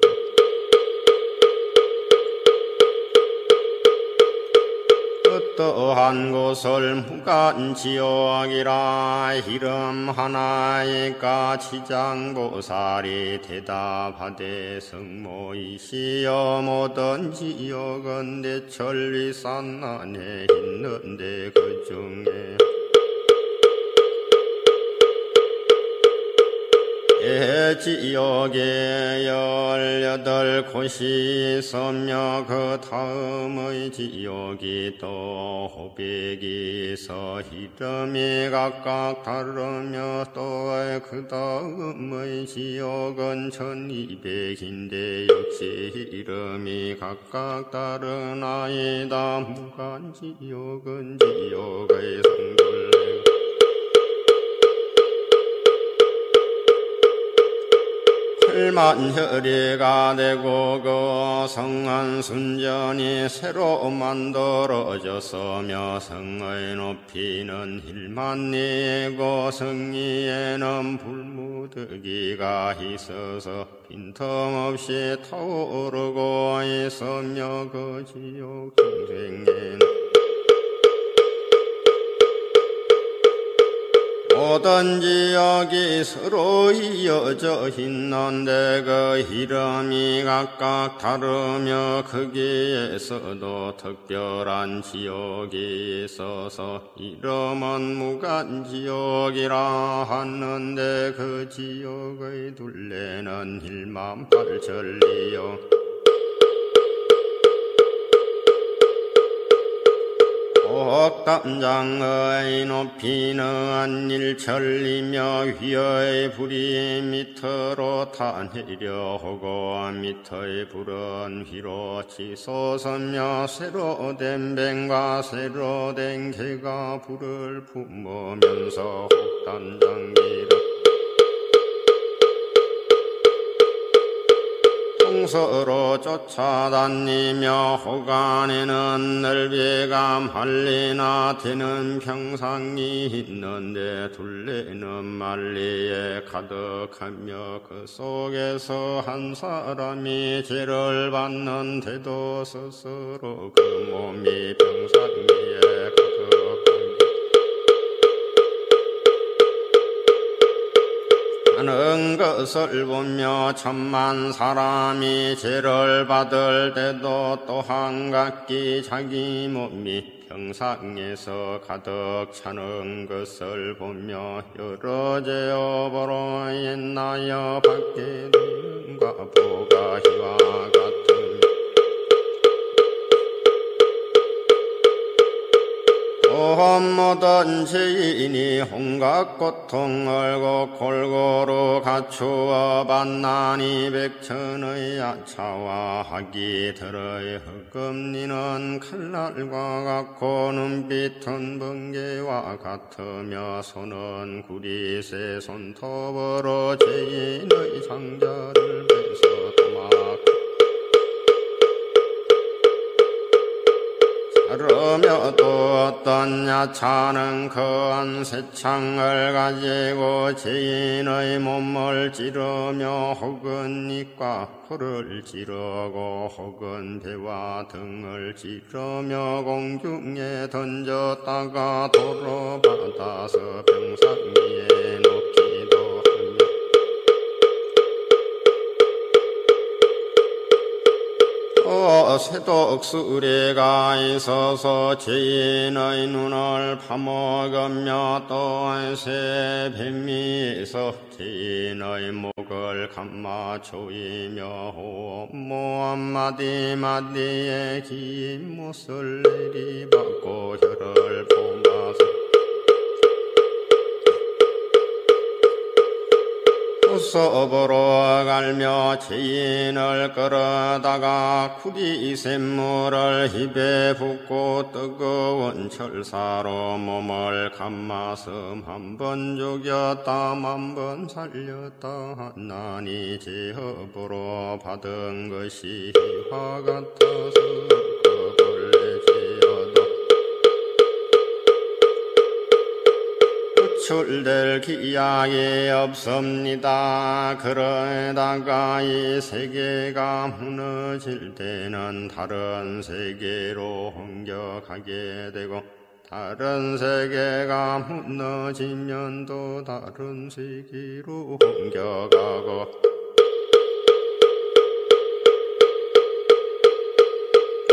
어떠한 곳을 무간지옥이라 이름 하나이까 지장보살이 대답하되 성모이시여 모든 지옥은 대천리산 안에 있는데 그 중에 지옥에 18곳이 있으며 그 다음의 지옥이 또 500이 있어 이름이 각각 다르며 또 그 다음의 지옥은 1200인데 역시 이름이 각각 다르나이다. 무간지옥은 지옥의 성불 만혈이가 되고 그 성은 순전히 새로 만들어졌으며 성의 높이는 1만리고 성리에는 불무더기가 있어서 빈틈없이 타오르고 있으며 그 지옥 중생에는 모든 지역이 서로 이어져 있는데 그 이름이 각각 다르며 거기에서도 특별한 지역이 있어서 이름은 무간지옥이라 하는데 그 지역의 둘레는 18,000리요 옥담장의 높이는 1천리며 위의 불이 밑으로 타내려 오고 밑의 불은 위로 치솟으며 새로 된 뱀과 새로 된 개가 불을 품으면서 옥담장기를 서로 쫓아다니며 호간에는 넓이가 만리나 되는 평상이 있는데 둘레는 만리에 가득하며 그 속에서 한 사람이 죄를 받는데도 스스로 그 몸이 평상위에 하는 것을 보며 천만 사람이 죄를 받을 때도 또한 각기 자기 몸이 평상에서 가득 차는 것을 보며 여러 죄업으로 인하여 받게 되는 과보가 이와 같으며 모든 죄인이 온갖 고통을 골고루 갖추어 만난이 백천의 야차와 하기들의 흑금니는 칼날과 같고 눈빛은 번개와 같으며 손은 구릿의 손톱으로 죄인의 상자를 베서 도막 그러며 또 어떤 야차는 큰 새창을 가지고 죄인의 몸을 찌르며 혹은 입과 코를 찌르고 혹은 배와 등을 찌르며 공중에 던졌다가 도로 받아서 병상 위에 놓기도 하며 새독수레가 있어서 죄인의 눈을 파먹으며 또 새 뱀이 있어 죄인의 목을 감아 조이며 호모 한마디 마디에 긴 못을 내리받고 혀를 뽑아서 수업으로 갈며 죄인을 끌어다가 구리 샘물을 입에 붓고 뜨거운 철사로 몸을 감아서 한 번 죽였다 만 번 살렸다 하나니 제업으로 받은 것이 희화 같아서 겁을 내지어도 구출될 기약이 없습니다. 그러다가 이 세계가 무너질 때는 다른 세계로 옮겨가게 되고, 다른 세계가 무너지면 또 다른 세계로 옮겨가고,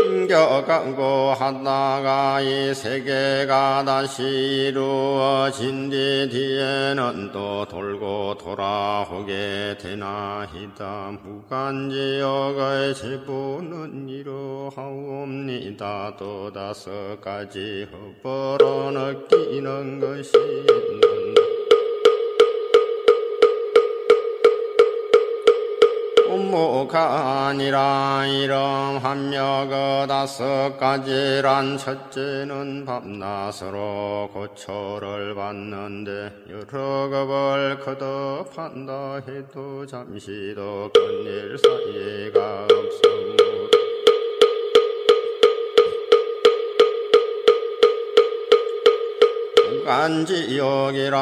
옮겨가고 하다가 이 세계가 다시 이루어진 뒤에는 또 돌고 돌아오게 되나이다. 무간지역의 제보는 이러하옵니다. 또 5가지 허벌어 느끼는 것이 있는다. 무가 아니라 이러하며 그 5가지란 첫째는 밤낮으로 고초를 받는데 여러 겁을 거듭한다 해도 잠시도 끊일 사이가 없으므로 무간지옥이라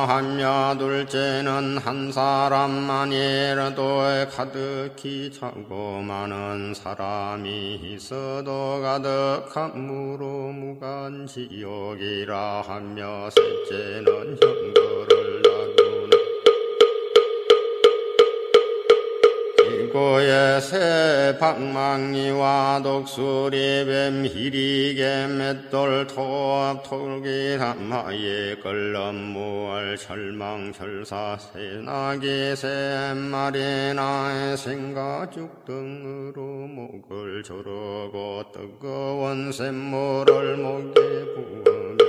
하며 둘째는 한 사람만이라도 가득히 차고 많은 사람이 있어도 가득함으로 무간지옥이라 하며 셋째는 형벌을 다루는 지구의 새 방망이와 독수리 뱀 희리개 맷돌 토압 토기 담마에 끌럼 무얼 철망 철사 새나기 샘마리나 생가죽 등으로 목을 조르고 뜨거운 샘물을 목에 부으며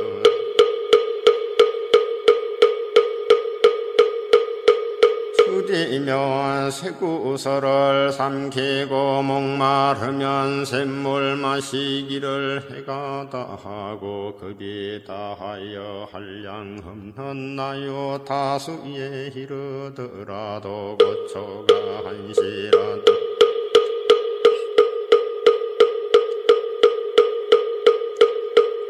추리며 쇠구슬을 삼키고 목마르면 샘물 마시기를 해가 다하고 급이 다하여 한량 없는 나요 다수에 이르더라도 고초가 한시라도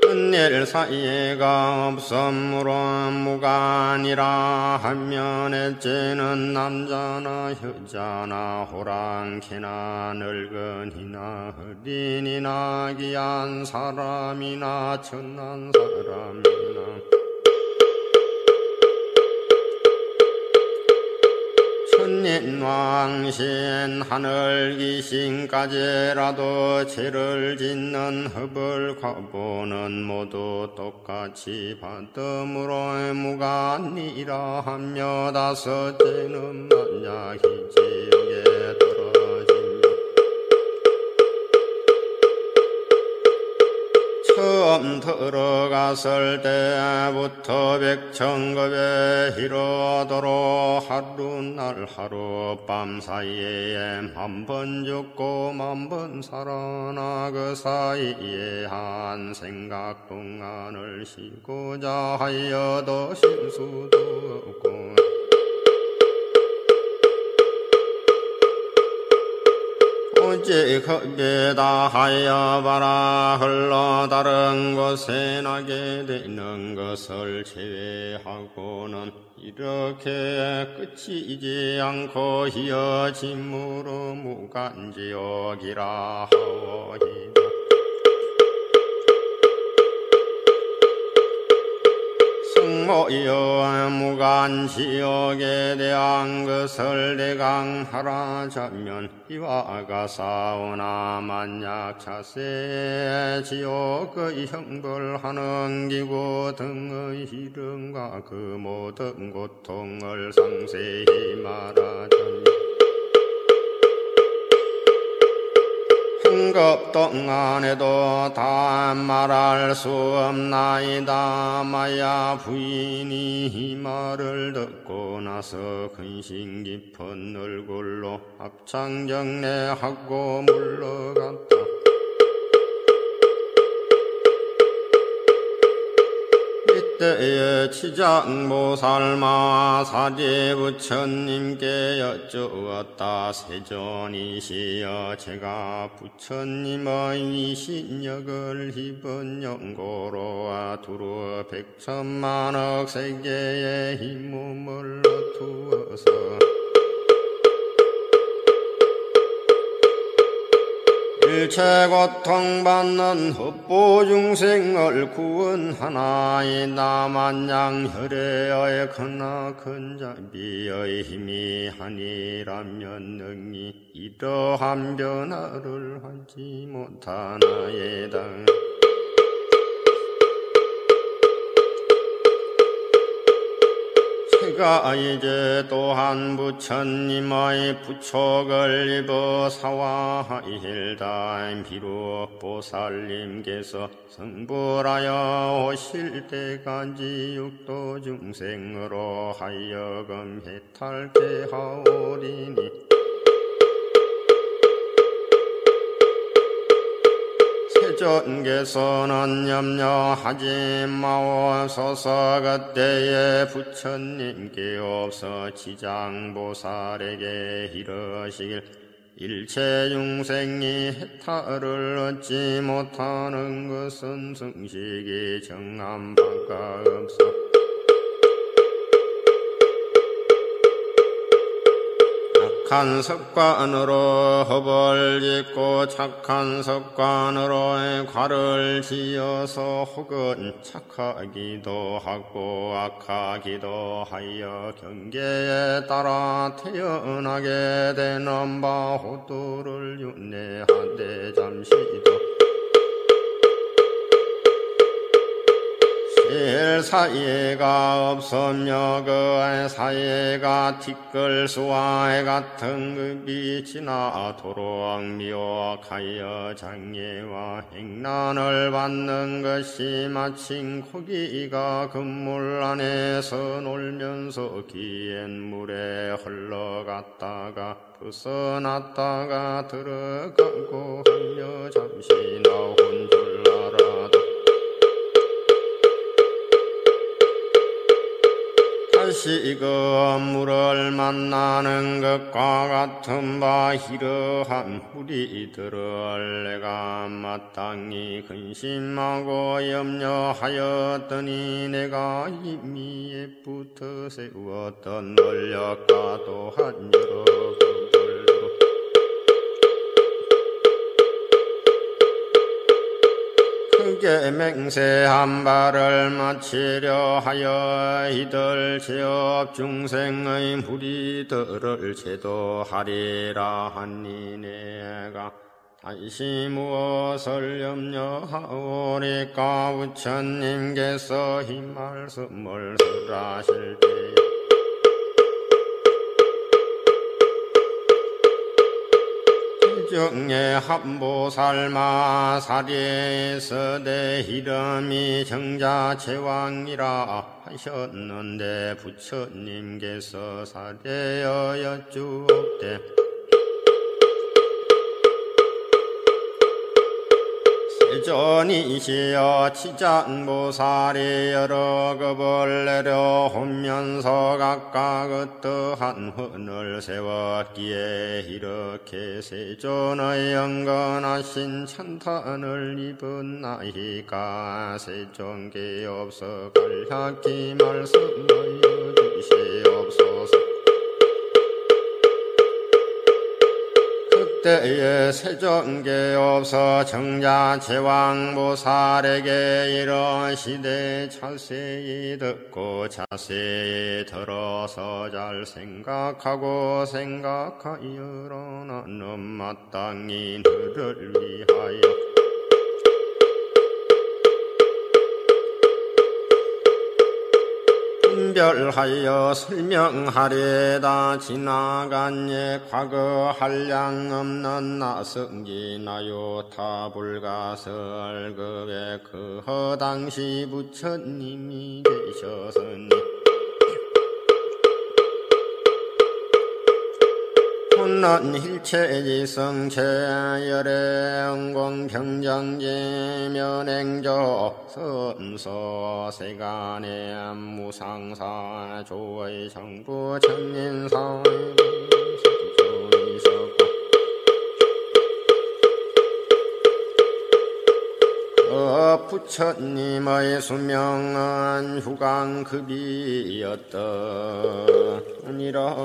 끊일 사이가 없으므로 무간이라 하면 넷째는 남자나 여자나 호랑개나 늙은이나 어린이나 귀한 사람이나 천한 사람이나 천인왕신 하늘 귀신까지라도 죄를 짓는 허벌 과보는 모두 똑같이 받음으로 무간이라 하며 5째는 만약 이 지옥에 떨어지며 처음 들어갔을 때부터 백천급에 이르도록 하루날 하룻밤 사이에 1000번 죽고 1000번 살아나 그 사이에 한 생각 동안을 쉬고자 하여도 쉴 수도 없고 오직 흡에다 하여 바라 흘러 다른 곳에 나게 되는 것을 제외하고는 이렇게 끝이지 않고 이어짐으로 무간지옥이라 하오이다. 승모여 무간지옥에 대한 것을 대강하라자면 이와 가사오나 만약 자세 지옥의 형벌하는 기구 등의 이름과 그 모든 고통을 상세히 말하자면 급 동안에도 다 말할 수 없나이다. 마야 부인이 이 말을 듣고 나서 근심 깊은 얼굴로 합창정례하고 물러갔다. 그때에 치장보살마 사제부처님께 여쭈었다. 세존이시여, 제가 부처님의 위신력을 입은 영고로와 두루 백천만억 세계의 힘몸을 두어서 일체 고통받는 헛보중생을 구원하나이다. 만양 혈애의 크나 큰 자비의 힘이 아니라면 능히 이러한 변화를 하지 못하나이다. 제가 이제 또한 부처님의 부촉을 입어 사화하일다. 비록 보살님께서 성불하여 오실 때까지 육도 중생으로 하여금 해탈케 하오리니 세존께서는 염려하지 마옵소서. 그때에 부처님께 없어 지장보살에게 이르시길, 일체 중생이 해탈을 얻지 못하는 것은 성식이 정한 바가 없어. 착한 습관으로 허벌 짓고 착한 습관으로 과를 지어서 혹은 착하기도 하고 악하기도 하여 경계에 따라 태어나게 되는 바 호도를 윤회하되 잠시도 사이가 없으며 그 사이가 티끌수와 같은 급이 지나도록 미혹하여 장애와 행난을 받는 것이 마침 고기가 그물 안에서 놀면서 기엔 물에 흘러갔다가 벗어났다가 들어가고 하며 잠시 나온 줄 알아도 다시 그 물을 만나는 것과 같은 바 이러한 무리들을 내가 마땅히 근심하고 염려하였더니 내가 이미 옛부터 세웠던 원력과 또한 여러 크게 맹세한 바를 마치려 하여 이들 제업 중생의 무리들을 제도하리라 하니 내가 다시 무엇을 염려하오리까. 부처님께서 이 말씀을 설하실 때에 중에 한보살마 사리에서대 이름이 정자제왕이라 하셨는데 부처님께서 사대여 여쭈옵되 세존이시여, 치장보살이 여러 급을 내려오면서 각각 어떠한 헌을 세웠기에 이렇게 세존의 영건하신 찬탄을 입었나이까. 세존께 없어 간략히 말씀하여 주시옵소서. 그때에 세존께 없어 정자제왕보살에게 이러시되 자세히 듣고 자세히 들어서 잘 생각하고 생각하여라. 나는 마땅히 너를 위하여 분별하여 설명하려다. 지나간 옛 과거 한량 없는 나성기 나요타 불가설급에 그허 당시 부처님이 계셨으니 쫓는 일체지성체 열애응공평정지 면행조 선서 세간의 무상사 조의 정부 청민사 부처님의 수명은 후강급이었더니라.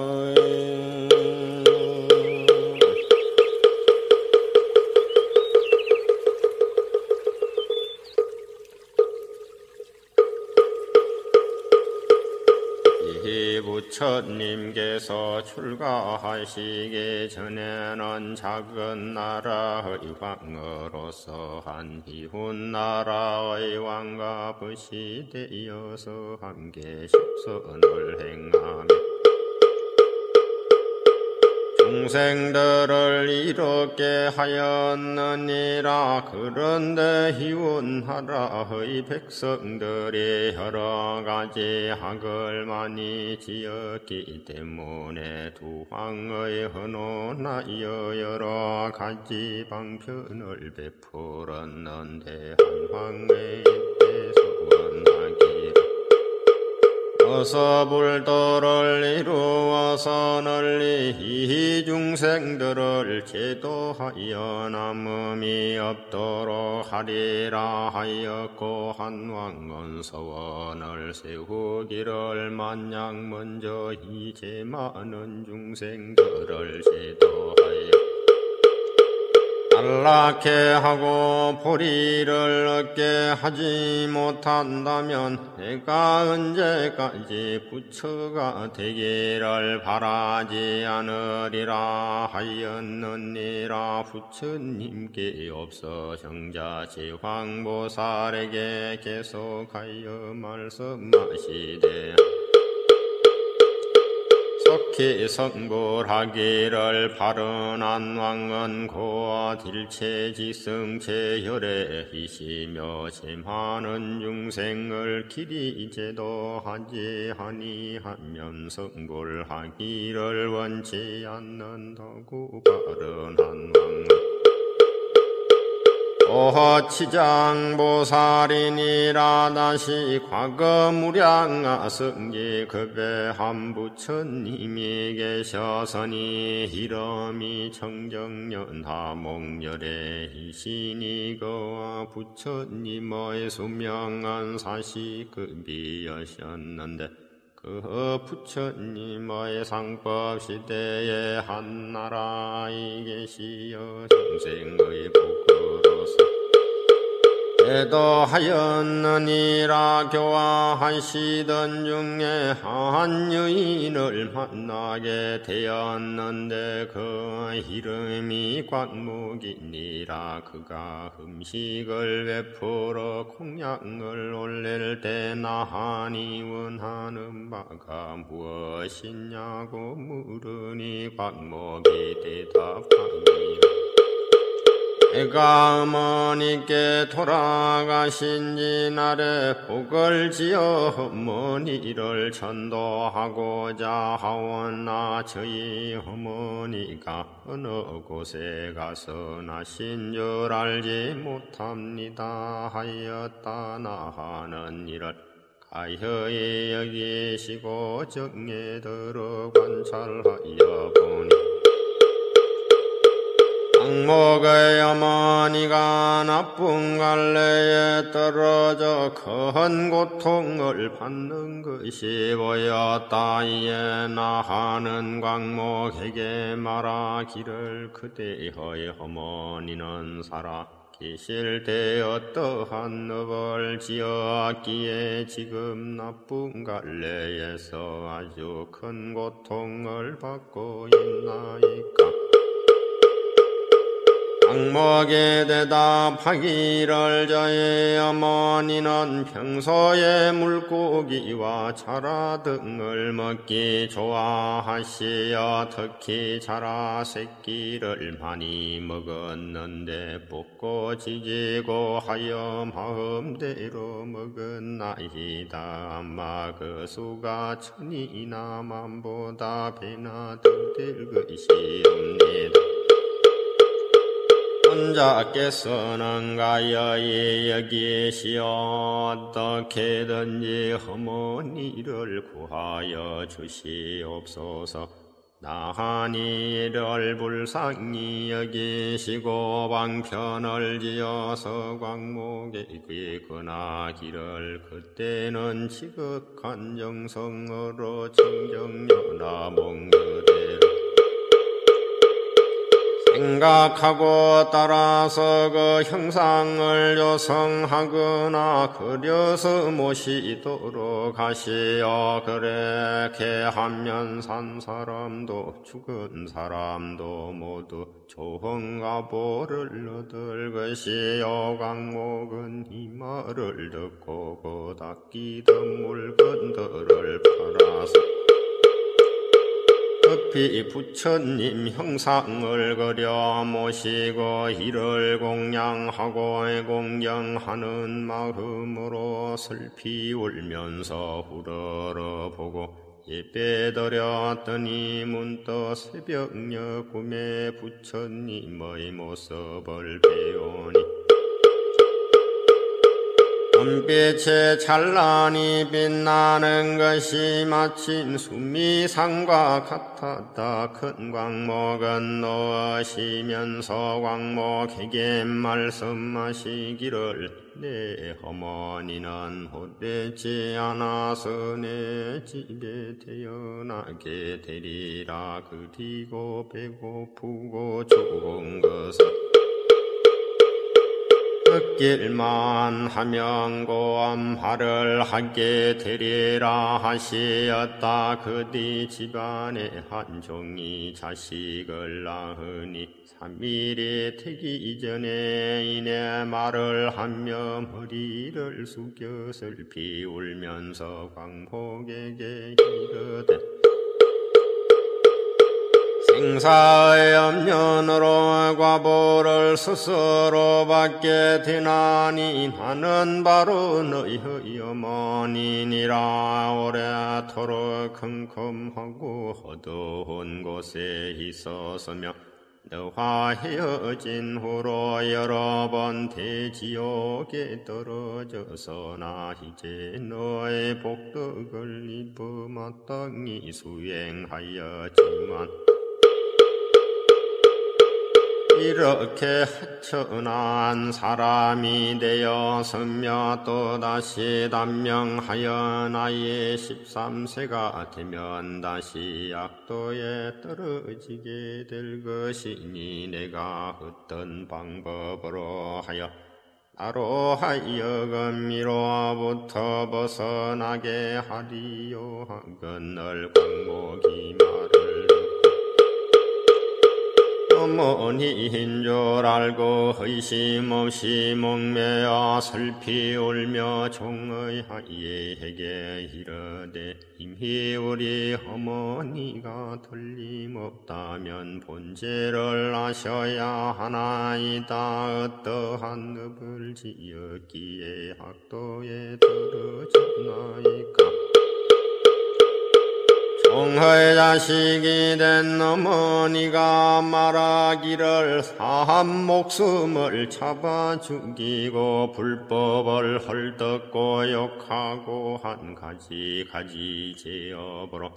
이 부처님께서 출가하시기 전에는 작은 나라의 왕으로서 한 이웃 나라의 왕과 벗이 되어서 함께 십선을 행하며 중생들을 이롭게 하였느니라. 그런데 이웃 나라의 백성들이 여러 가지 악을 많이 지었기 때문에 두 왕의 헌원하여 여러 가지 방편을 베풀었는데 한 왕의 입에서 원하기를 어서 불도를 이루어서 널리 이 중생들을 제도하여 남음이 없도록 하리라 하였고, 한 왕은 서원을 세우기를 만약 먼저 이제 많은 중생들을 제도하여 안락해 하고 보리를 얻게 하지 못한다면 내가 언제까지 부처가 되기를 바라지 않으리라 하였느니라. 부처님께 없어 정자 제황보살에게 계속하여 말씀하시되 속히 성불하기를 바른한 왕은 고와 딜체지성체 열애이시며 제많은 중생을 길이 제도하지 아니하면 성불하기를 원치 않는다고 바른한 왕은 오치장보살이니라. 다시 과거 무량아 성지 급배한 부처님이 계셔서니 이름이 청정연하 목열애이시니 그와 부처님의 수명은 40급이었는데 그 부처님의 상법 시대에 한 나라에 계시어 중생의 복으로서 대도하였느니라. 교화하시던 중에 한 여인을 만나게 되었는데 그 이름이 광목이니라. 그가 음식을 베풀어 공양을 올릴 때 나하니 원하는 바가 무엇이냐고 물으니 광목이 대답하니라. 내가 어머니께 돌아가신 지 날에 복을 지어 어머니를 전도하고자 하오나 저희 어머니가 어느 곳에 가서 나신 줄 알지 못합니다 하였다. 나하는 이를 가히 여기시고 정에 들어 관찰하여 보니 광목의 어머니가 나쁜 갈래에 떨어져 큰 고통을 받는 것이 보였다. 이에 나하는 광목에게 말하기를 그대의 어머니는 살아 계실 때 어떠한 업을 지었기에 지금 나쁜 갈래에서 아주 큰 고통을 받고 있나이까. 장목에 대답하기를 저의 어머니는 평소에 물고기와 자라 등을 먹기 좋아하시어 특히 자라 새끼를 많이 먹었는데 볶고 지지고 하여 마음대로 먹었나이다. 아마 그 수가 천이나 만보다 배나 더 될 것이옵니다. 혼자께서는 가여이 여기시어 어떻게든지 어머니를 구하여 주시옵소서. 나하니 이를 불쌍히 여기시고 방편을 지어서 광목에 귀근하기를 그때는 지극한 정성으로 청정연화 목녀대로 생각하고 따라서 그 형상을 조성하거나 그려서 모시도록 하시어 그렇게 하면 산 사람도 죽은 사람도 모두 좋은 가보를 얻을 것이요. 광목은 이 말을 듣고 그 닦이던 물건들을 팔아서 급히 부처님 형상을 그려 모시고 이를 공양하고 공경하는 마음으로 슬피 울면서 우러러보고 예배드렸더니 문득 새벽녘 꿈에 부처님의 모습을 배우니 은빛에 찬란히 빛나는 것이 마침 수미상과 같았다. 큰 광목은 놓으시면서 광목에게 말씀하시기를 내 어머니는 오래지 않아서 내 집에 태어나게 되리라. 그리고 배고프고 좋은 것은 듣길만 하면 고함하를 하게 되리라 하시었다. 그 뒤 집안에 한 종이 자식을 낳으니 3일이 되기 전에 이내 말을 하며 머리를 숙여 슬피 울면서 광목에게 이르되 생사의 염려로 과보를 스스로 받게 되나니 나는 바로 너희의 어머니니라. 오래토록 컴컴하고 어두운 곳에 있었으며 너와 헤어진 후로 여러 번 대지옥에 떨어져서나 이제 너의 복덕을 입어 마땅히 수행하였지만 이렇게 하천한 사람이 되었으며 또다시 단명하여 나이 13세가 되면 다시 악도에 떨어지게 될 것이니 내가 어떤 방법으로 하여 나로 하여금 이로부터 벗어나게 하리요 하거늘 광목이 말을 어머니인 줄 알고 의심 없이 목매어 슬피 울며 종의 하예에게 이르되 임히 우리 어머니가 틀림없다면 본제를 하셔야 하나이다. 어떠한 업을 지었기에 학도에 떨어졌나이까. 종의 자식이 된 어머니가 말하기를 사한 목숨을 잡아 죽이고 불법을 헐뜯고 욕하고 한 가지 죄업으로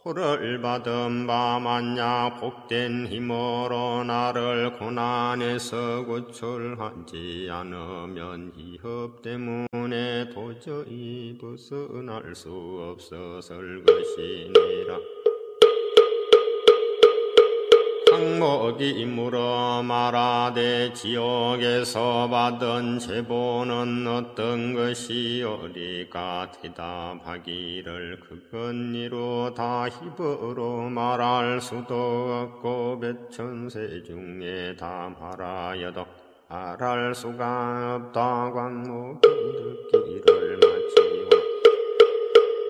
포를 받은 바 만약 복된 힘으로 나를 고난에서 구출하지 않으면 이 업 때문에 도저히 벗어날 수 없었을 것이니라. 황목이 물어 말하되 지옥에서 받은 제보는 어떤 것이오리까? 대답하기를 그건 이루다 힘으로 말할 수도 없고 백천세 중에 다 말하여도 말할 수가 없다. 광목이 듣기를 마치고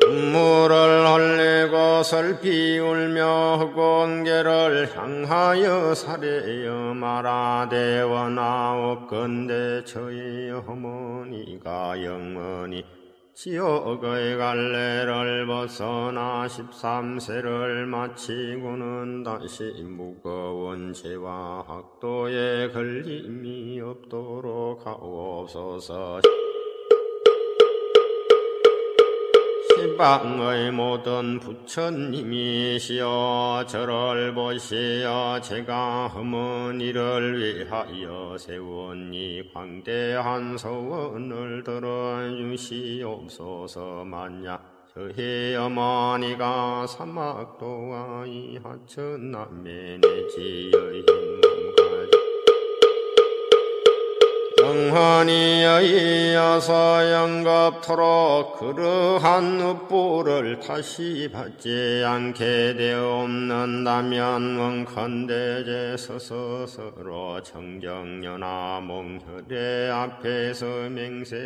눈물을 흘리고 슬피 울며 흑원계를 향하여 사례여 말하되 원하옵건대 저희 어머니가 영원히 지옥의 갈래를 벗어나 13세를 마치고는 다시 무거운 죄와 학도에 걸림이 없도록 하옵소서. 시방의 모든 부처님이시여 저를 보시어 제가 어머니를 위하여 세운 이 광대한 소원을 들어주시옵소서. 만약 저희 어머니가 사막도와 이 하천남매 내지의 힘가지 영원히 이어서 영겁토록 그러한 읍부를 다시 받지 않게 되옵는다면 원컨대 제 서서로 정정연화 몽혈의 앞에서 맹세하옵니다.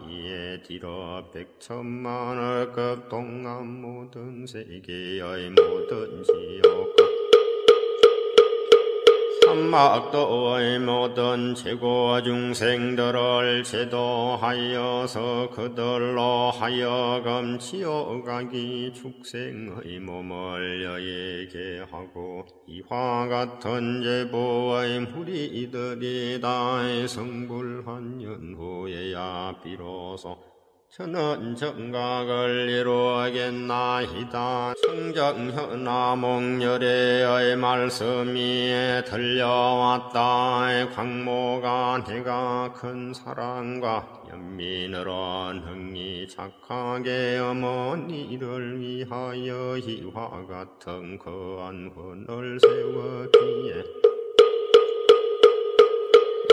이에 뒤로 100천만월급 동안 모든 세계의 모든 지옥과 삼막도의 모든 최고 중생들을 제도하여서 그들로 하여금 지옥가기 축생의 몸을 여에게 하고 이와 같은 제보의 무리들이 다 성불한 연후에야 비로소 저는 정각을 이루겠나이다. 청정현화 몽열의 말씀이 들려왔다. 광모가 내가 큰 사랑과 연민으로 능히 착하게 어머니를 위하여 이와 같은 거한 혼을 세웠기에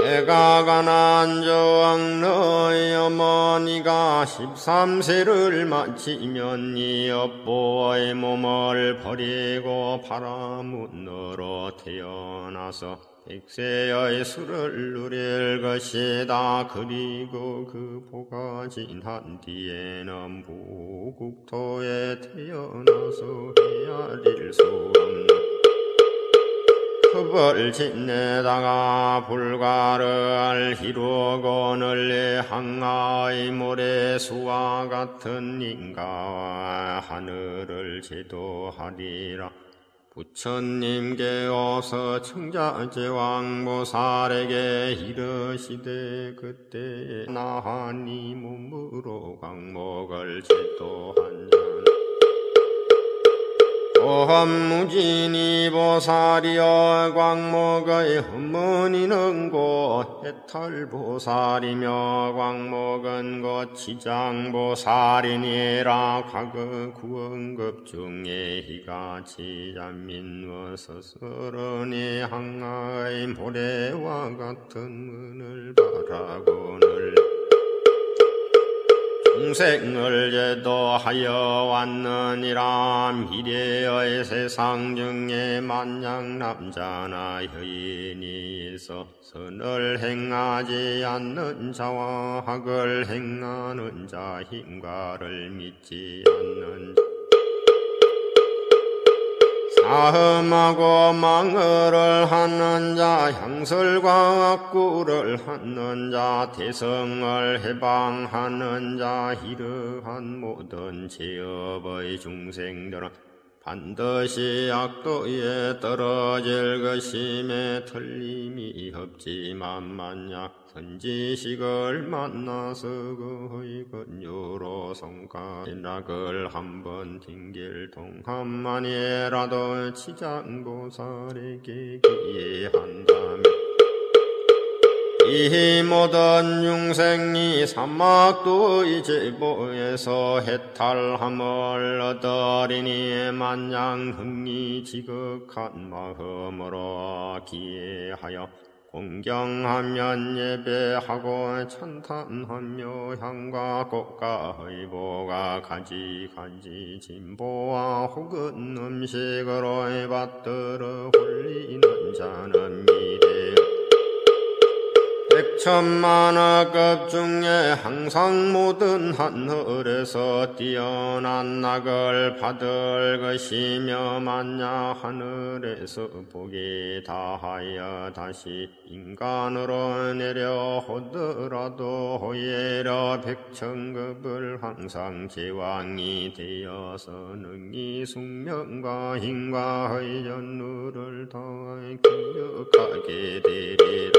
내가 가난 정 너의 어머니가 13세를 마치면 이 업보의 몸을 버리고 바라문으로 태어나서 100세의 수를 누릴 것이다. 그리고 그 보가 지난 뒤에는 부국토에 태어나서 헤아릴 수 없는 컵을 짓내다가 불가를 이루고 널리 항아의 모래수와 같은 인가와 하늘을 제도하리라. 부처님께 오서 청자제왕보살에게 이르시되 그때 나하니 몸으로 광목을 제도하냐. 무진이 보살이여 광목의 어머니는 곧 해탈보살이며 광목은 곧 지장보살이니라. 과거 구원급 중에 이같이 잔민워 서서러니 항아의 모래와 같은 은을 바라고늘 중생을 제도하여 왔느니라. 미래의 세상 중에 만약 남자나 여인이 있어 선을 행하지 않는 자와 악을 행하는 자 힘과를 믿지 않는 자 사흠하고 망을을 하는 자 향설과 악구를 하는 자 대성을 해방하는 자 이러한 모든 죄업의 중생들은 반드시 악도에 떨어질 것임에 틀림이 없지만 만약 선지식을 만나서 그의 근유로 성가락을 한번 튕길 동안만이라도 지장보살에게 기해한다면 이 모든 중생이 삼막도의 제보에서 해탈함을 얻으리니 만양 흥이 지극한 마음으로 기해하여 공경하면 예배하고 찬탄하며 향과 꽃과 의보가 가지가지 진보와 혹은 음식으로 받들어 홀리는 자는 미래 백천만억급 중에 항상 모든 하늘에서 뛰어난 낙을 받을 것이며 만약 하늘에서 복이 다하여 다시 인간으로 내려오더라도 오히려 백천급을 항상 제왕이 되어서 능히 숙명과 힘과 의전누를 더하여 기억하게 되리라.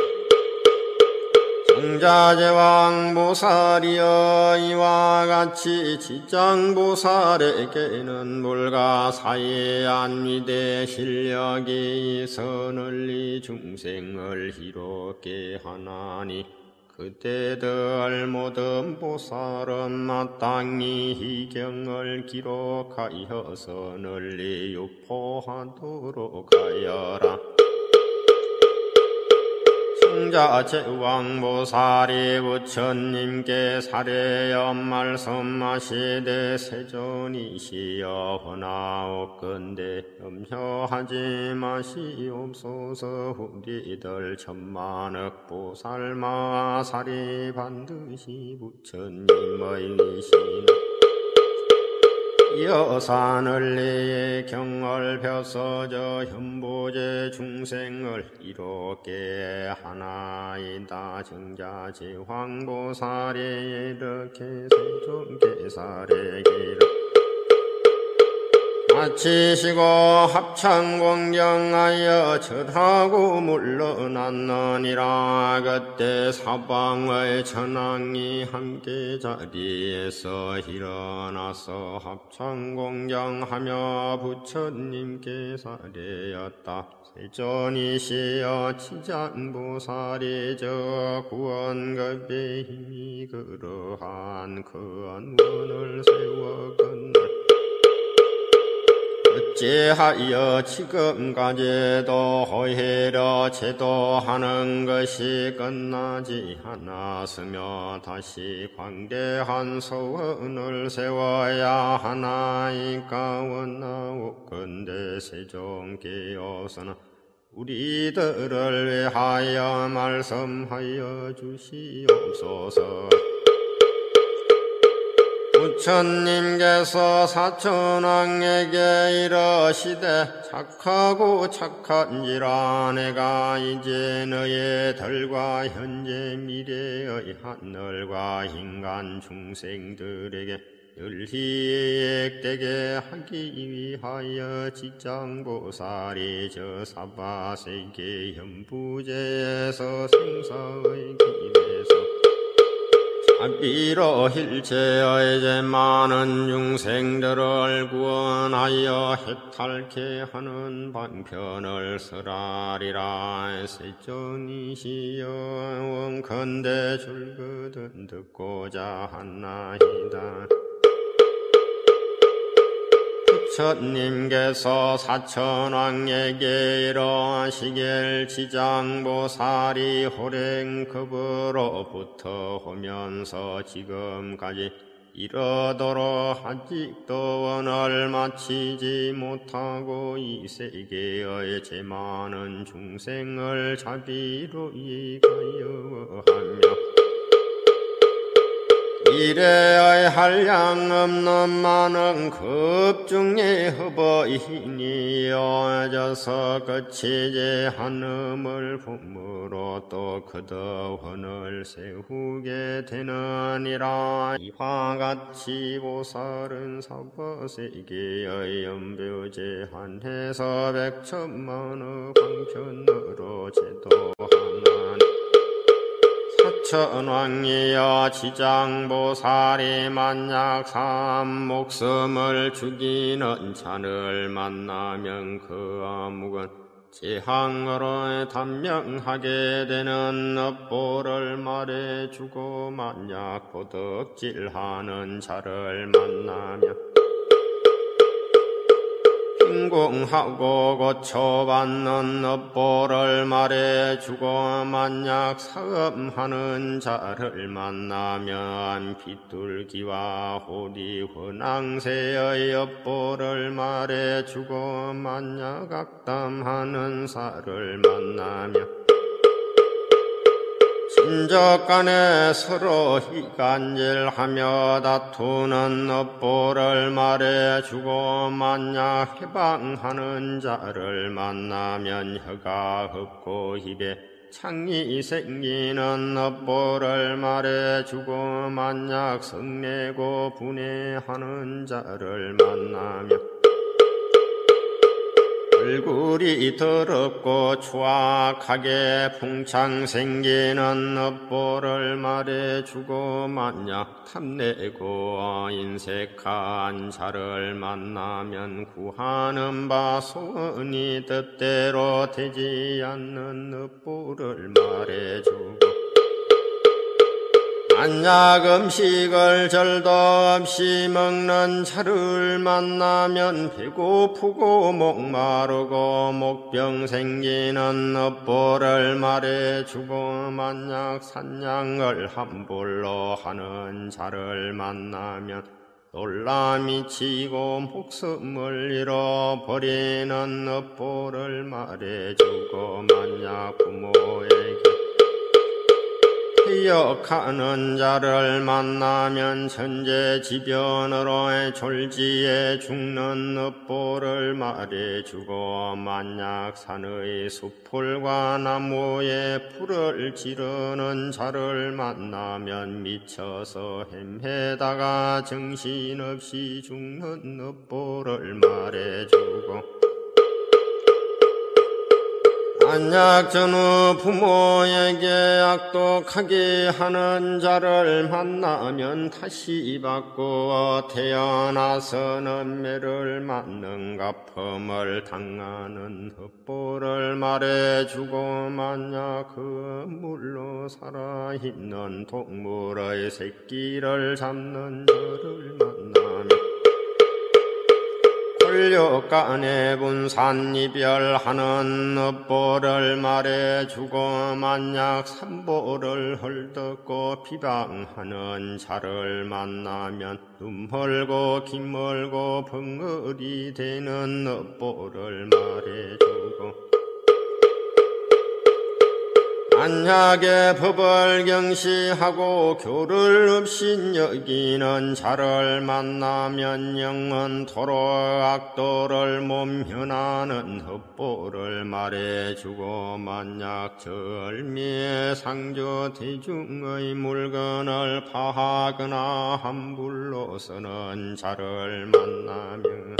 성자제왕보살이여 이와 같이 지장보살에게는 물과 사이에 안위대 실력이 선을리 중생을 이롭게 하나니 그때들 모든 보살은 마땅히 희경을 기록하여 선을리 유포하도록 하여라. 성자제왕보살이 부처님께 사례여 말씀하시되 세존이시여 허나옵건대 염려하지 마시옵소서. 우리들 천만억 보살마살이 반드시 부처님의 니시나 여산을리의 경을 펴서 저 현보제 중생을 이롭게 하나이다. 정자제왕보살이 이렇게 세존계살에게라 마치시고 합창공경하여 절하고 물러났느니라. 그때 사방의 천왕이 함께 자리에서 일어나서 합창공경하며 부처님께 사례였다. 세존이시여 지장보살이 저 구원급의 힘이 그러한 근원을 세워건널 어찌하여 지금까지도 오히려 제도하는 것이 끝나지 않았으며 다시 광대한 소원을 세워야 하나이까 원나옵건대 세존께서는 우리들을 위하여 말씀하여 주시옵소서. 부처님께서 사천왕에게 이러시되 착하고 착한지라 내가 이제 너희들과 현재 미래의 하늘과 인간 중생들에게 늘 희액되게 하기 위하여 지장보살이 저 사바세계 현부제에서 생사의 길에서 자비로 일체의 제 많은 중생들을 구원하여 해탈케 하는 방편을 설하리라. 세존이시여 원컨대 줄거든 듣고자 하나이다. 부처님께서 사천왕에게 이러하시길 지장보살이 호랭급으로부터 오면서 지금까지 이러도록 아직도 원을 마치지 못하고 이 세계의 제 많은 중생을 자비로 이가여하며 미래의 한량 없는 많은 급중의 허버이니 여져서 거치지 않음을 품으로 또 그더원을 세우게 되느니라. 이와 같이 보살은 사바세계의 연묘제한해서 백천만의 방편으로 제도하나니 사천왕이여 지장보살이 만약 목숨을 죽이는 자를 만나면 그 암흑은 지항으로 단명하게 되는 업보를 말해주고 만약 도덕질하는 자를 만나면 빈공하고 고쳐받는 업보를 말해주고 만약 사업하는 자를 만나면 비둘기와 호리 혼왕새의 업보를 말해주고 만약 악담하는 사를 만나면 친족 간에 서로 희간질하며 다투는 업보를 말해주고 만약 해방하는 자를 만나면 혀가 없고 입에 창이 생기는 업보를 말해주고 만약 성내고 분해하는 자를 만나면 얼굴이 더럽고 추악하게 풍창 생기는 업보를 말해주고 만약 탐내고 인색한 자를 만나면 구하는 바 소원이 뜻대로 되지 않는 업보를 말해주고 만약 음식을 절도 없이 먹는 자를 만나면 배고프고 목마르고 목병 생기는 업보를 말해주고 만약 산양을 함부로 하는 자를 만나면 놀라 미치고 목숨을 잃어버리는 업보를 말해주고 만약 부모에게 퇴역하는 자를 만나면 천재지변으로 졸지에 죽는 업보를 말해주고 만약 산의 숲풀과 나무에 불을 지르는 자를 만나면 미쳐서 헤매다가 정신없이 죽는 업보를 말해주고 만약 전후 부모에게 악독하게 하는 자를 만나면 다시 바꾸어 태어나서는 매를 맞는 가품을 당하는 업보를 말해주고 만약 그 물로 살아있는 동물의 새끼를 잡는 자를 만나면 권력간에 분산이별하는 업보를 말해주고 만약 산보를 헐뜯고 비방하는 자를 만나면 눈 멀고 귀 멀고 벙어리 되는 업보를 말해주고 만약에 법을 경시하고 교를 없인 여기는 자를 만나면 영원토록 악도를 모면하는 업보를 말해주고 만약 절미의 상조 대중의 물건을 파하거나 함부로 쓰는 자를 만나면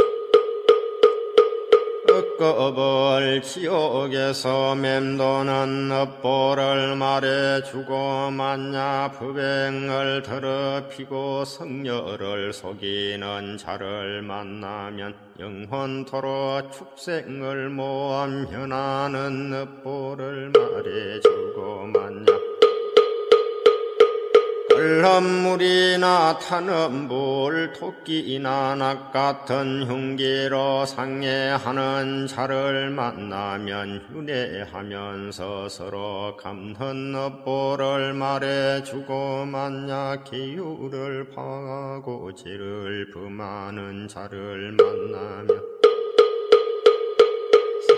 억겁을 지옥에서 맴도는 업보를 말해주고 만약 불행을 더럽히고 성녀를 속이는 자를 만나면 영원토록 축생을 모함현하는 업보를 말해주고 만약 끓는물이나 타는 불, 토끼나 낙 같은 흉기로 상해하는 자를 만나면 윤회하면서 서로 갚는 업보를 말해주고 만약 계율을 파하고 죄를 범하는 자를 만나면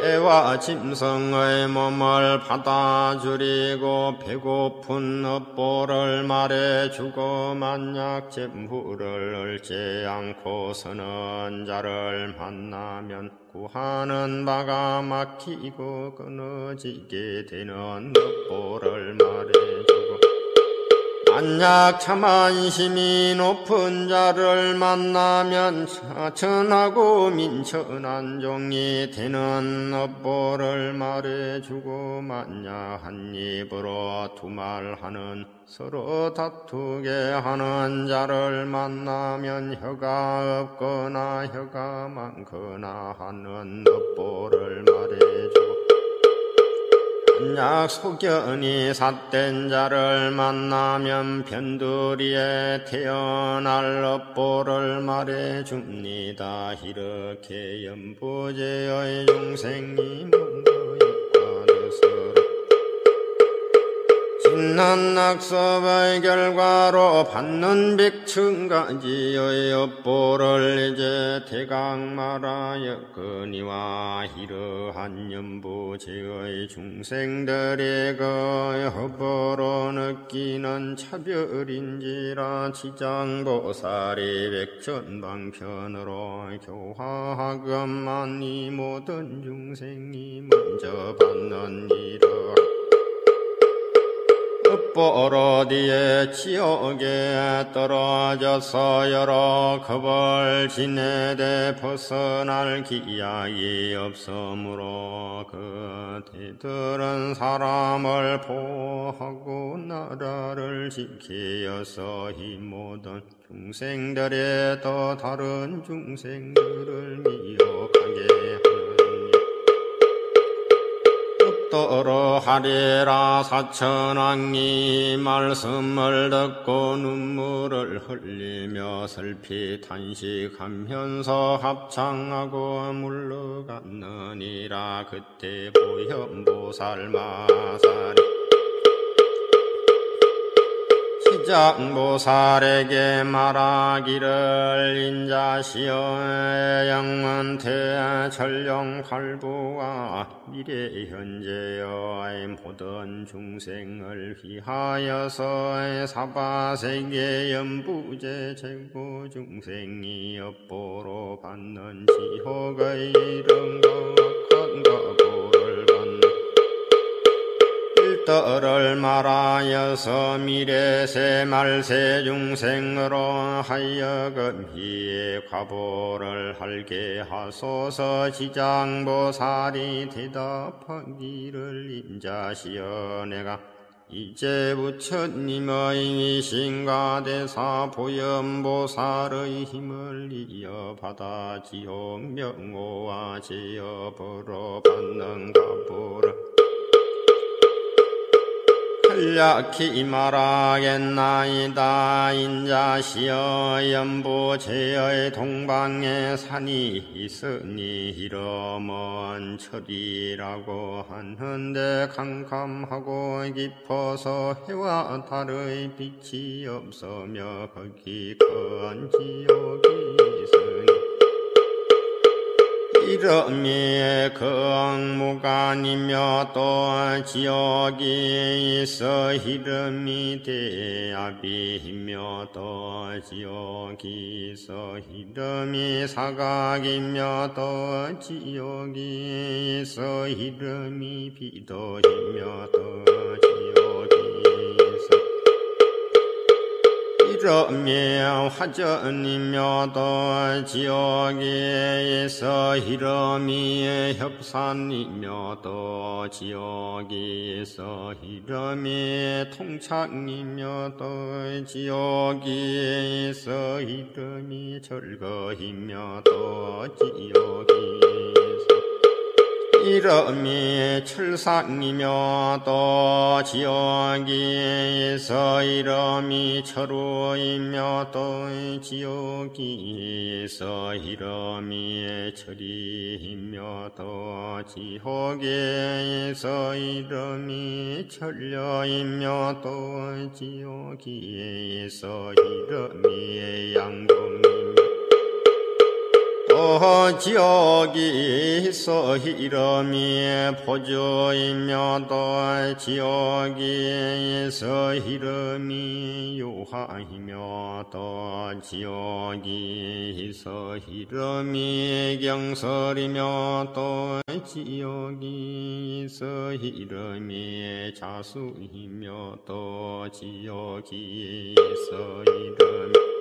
새와 짐승의 몸을 받아주리고 배고픈 업보를 말해주고 만약 재물을 얻지 않고 서는 자를 만나면 구하는 바가 막히고 끊어지게 되는 업보를 말해주고 만약 자만심이 높은 자를 만나면 천하고 민천한 종이 되는 업보를 말해주고 만약 한 입으로 두 말하는 서로 다투게 하는 자를 만나면 혀가 없거나 혀가 많거나 하는 업보를 말해주고 만약 소견이 삿된 자를 만나면 변두리에 태어날 업보를 말해줍니다. 이렇게 연보제의 중생이 진난 낙섭의 결과로 받는 100층가지의 업보를 이제 대강 말하였거니와 이러한 연보제의 중생들의 그 업보로 느끼는 차별인지라 지장보살이 백전방편으로 교화하건만 이 모든 중생이 먼저 받느니라. 업보로 뒤에 지옥에 떨어져서 여러 겁을 지내되 벗어날 기약이 없으므로 그대들은 사람을 보호하고 나라를 지키어서 이 모든 중생들의 또 다른 중생들을 미혹하게 하느니 떠러 하리라. 사천왕이 말씀을 듣고 눈물을 흘리며 슬피 탄식하면서 합창하고 물러갔느니라. 그때 보현보살 마살이 시장보살에게 말하기를 인자시여 영원태 전령팔부와 미래현재의 모든 중생을 위하여서 사바세계 연부제 최고 중생이 업보로 받는 지옥의 이름과 큰 거보를 받는 일더를 말하여서 미래세 말세 중생으로 하여금 이에 과보를 할게 하소서. 지장보살이 대답하기를 인자시여 내가 이제 부처님의 위신과 대사 보현보살의 힘을 이어받아 지옥 명호와 제업으로 받는 과보를 간략히 말하겠나이다. 인자시여 연보제의 동방에 산이 있으니 이름은 철이라고 하는데 캄캄하고 깊어서 해와 달의 빛이 없으며 거기 큰 지옥이 있으니 이름이 극무간이며 또 지옥이 있어 이름이 대압이며 또 지옥이 있어 이름이 사각이며 또 지옥이 있어 이름이 비도이며 또 지옥이 있어 이름이 화전이며 또 지옥이 있어 이름이 협산이며 또 지옥이 있어 이름이 통창이며 또 지옥이 있어 이름이 절거이며 또 지옥이 있어 이름이 철상이며 또 지옥이 있어 이름이 철우이며 또 지옥이 있어 이름이 철이이며 또 지옥이 있어 이름이 철려이며 또 지옥이 있어 이름이 양봉이며 또 지옥이 있어 이름이 포주이며 또 지옥이 있어 이름이 유화이며 또 지옥이 있어 이름이 경설이며 또 지옥이 있어 이름이 자수이며 또 지옥이 있어 이름이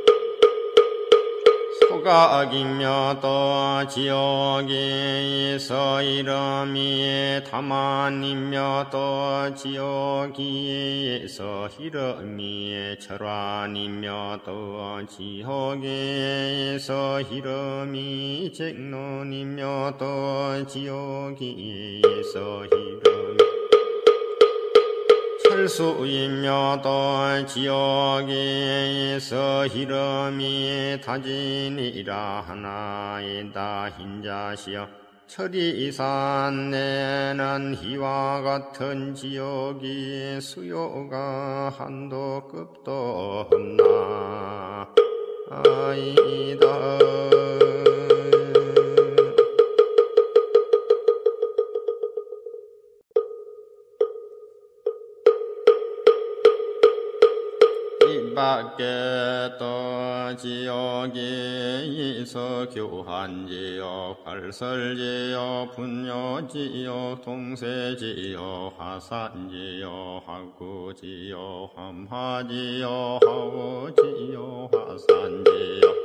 소각이며 또 지옥이 있어 이름이 다만이며 또 지옥이 있어 이름이 철환이며 또 지옥이 있어 이름이 쟁론이며 또 지옥이 있어 이름이 철수이며 또 지옥에서 희름이 타진이라 하나이다. 흰자시여 철이산 내는 희와 같은 지옥이 수요가 한도 끝도 없나이다. 밖에 또 지옥이 있어 교환지옥, 발설지옥, 분뇨지옥, 동세지옥, 화산지옥, 화구지옥, 함화지옥, 화오지옥, 화산지옥,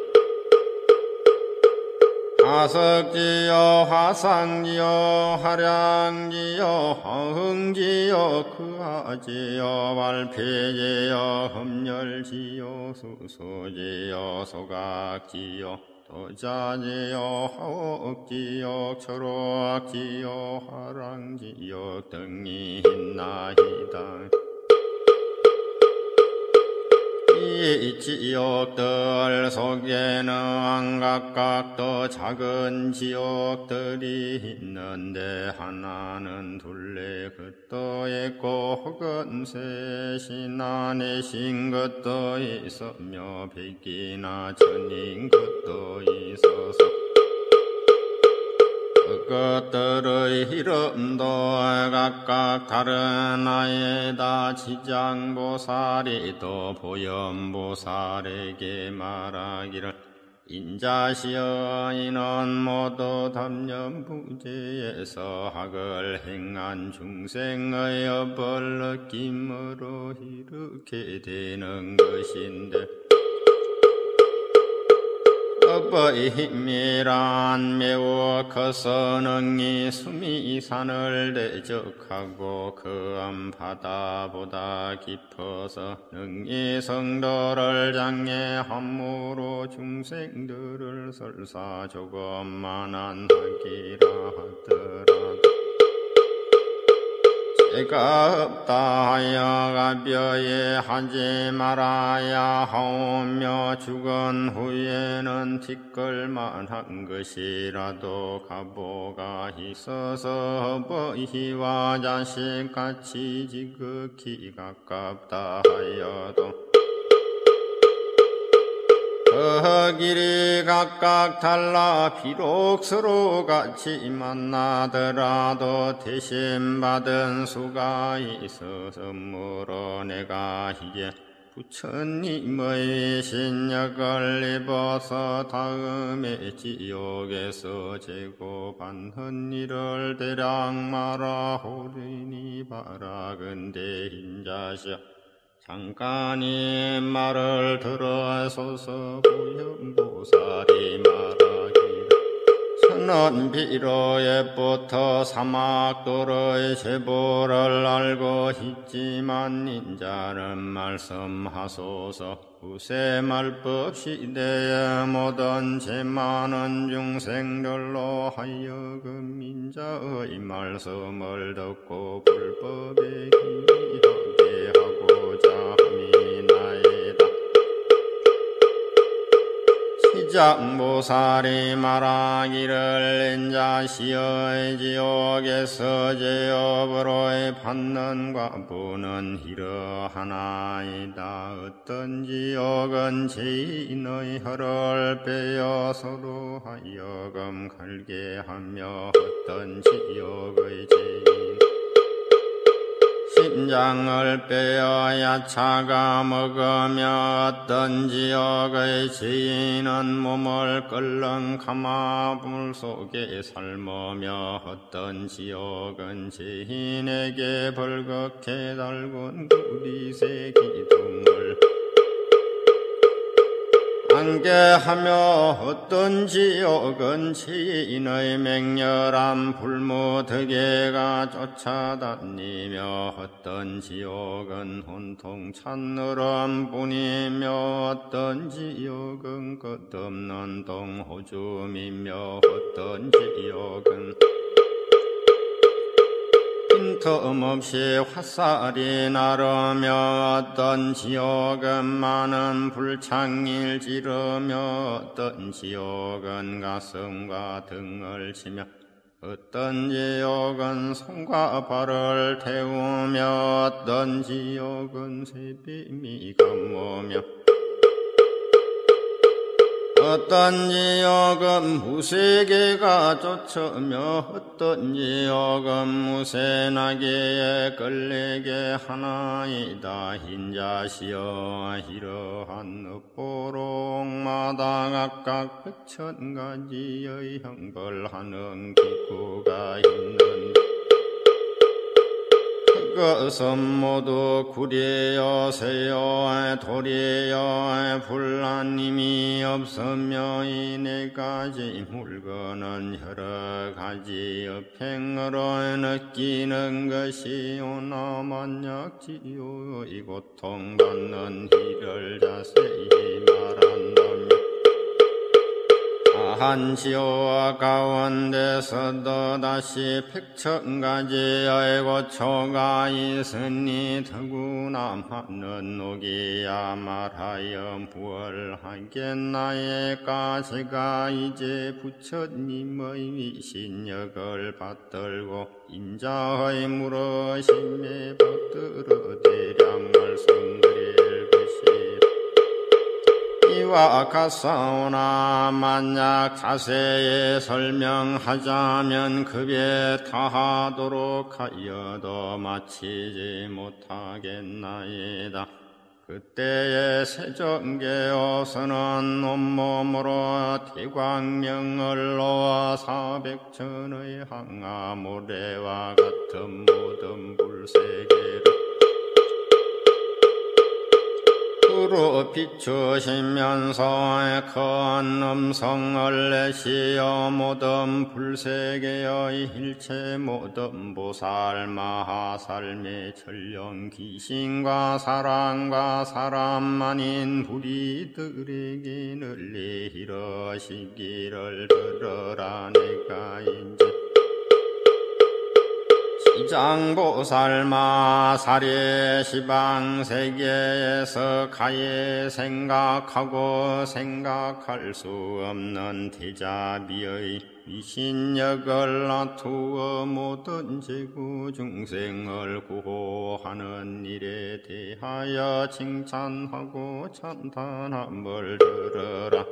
화석지옥, 화상지옥, 화량지옥, 화흥지옥, 그하지옥, 발폐지옥, 험열지옥, 수수지옥, 소각지옥, 도자지옥, 화옥지옥, 초록지옥, 화랑지옥 등이 있나이다. 이 지옥들 속에는 각각 또 작은 지옥들이 있는데 하나는 둘레 것도 있고 혹은 셋이나 넷인 것도 있으며 백이나 천인 것도 있어서 그것들의 이름도 각각 다른 아이다. 지장보살이 또 보현보살에게 말하기를 인자시여 이는 모두 담념부재에서 학을 행한 중생의 업을 느낌으로 이렇게 되는 것인데 업의 힘이란 매우 커서 능히 수미산을 대적하고 그 바다보다 깊어서 능히 성도를 장애함으로 중생들을 설사 조금만한 하기라 하더라도 죄가 없다 하여 가벼이 하지 말아야 하오며 죽은 후에는 티끌만한 것이라도 가보가 있어서 어버이와 자식같이 지극히 가깝다 하여도 그 길이 각각 달라 비록 서로 같이 만나더라도 대신 받은 수가 있어서므로 내가 이제 부처님의 신약을 입어서 다음에 지옥에서 재고받는 일을 대략 말하오리니 바라건대 인자시여 잠깐이 말을 들어소서. 보현보살이 말하기를 선언 비로에부터 사막도의 제보를 알고 있지만 인자는 말씀하소서. 후세 말법 시대의 모든 죄 많은 중생들로 하여금 인자의 말씀을 듣고 불법에 기하게 하고자 함이나이다. 시장보살이 말하기를 인자시여 지옥에서 죄업으로 받는 과부는 이러하나이다. 어떤 지옥은 죄인의 혀를 빼어 서로 하여금 갈게 하며 어떤 지옥의 죄인 심장을 빼어 야차가 먹으며 어떤 지옥의 죄인은 몸을 끓는 가마불 속에 삶으며 어떤 지옥은 죄인에게 벌겋게 달군 구리새 기둥을 안개하며 어떤 지옥은 죄인의 맹렬한 불무더기가 쫓아다니며 어떤 지옥은 혼통 찬느럼 뿐이며 어떤 지옥은 끝없는 동호줌이며 어떤 지옥은 틈없이 화살이 나르며 어떤 지역은 많은 불창을 지르며 어떤 지역은 가슴과 등을 치며 어떤 지역은 손과 발을 태우며 어떤 지역은 새뱀이 감으며 어떤 지역은 무쇠개가 쫓으며 어떤 지역은 무쇠나귀에 끌리게 하나이다. 흰자시여 이러한 읍보록마다 각각 100,000가지의 형벌하는 기구가 있는 그것은 모두 구리여 새여 돌이여 불란님이 없으며 이 네 가지 물건은 여러 가지 업행으로 느끼는 것이오나 만약 지요의 고통받는 이를 자세히 말한다면 한 지옥 가운데서도 다시 100,000가지의 고초가 있으니 더구나 많은 녹이야 말하여 무얼하겠나이까. 제가 이제 부처님의 위신력을 받들고 인자의 물으심에 받들어 대량 말씀드릴 것이라. 이와 같사오나 만약 자세히 설명하자면 급에 다하도록 하여도 마치지 못하겠나이다. 그때에 세종계호서는 온몸으로 태광명을 놓아 400천의 항아 모래와 같은 모든 불세계를 로 비추시면서 큰 음성을 내시어 모든 불세계의 일체 모든 보살 마하살매 전령 귀신과 사람과 사람만인 불이들에게 널리 이러시기를 들으라. 내가 이제 지장보살마 사례 시방세계에서 가히 생각하고 생각할 수 없는 대자비의 위신력을 나투어 모든 제구 중생을 구호하는 일에 대하여 칭찬하고 찬탄함을 들으라.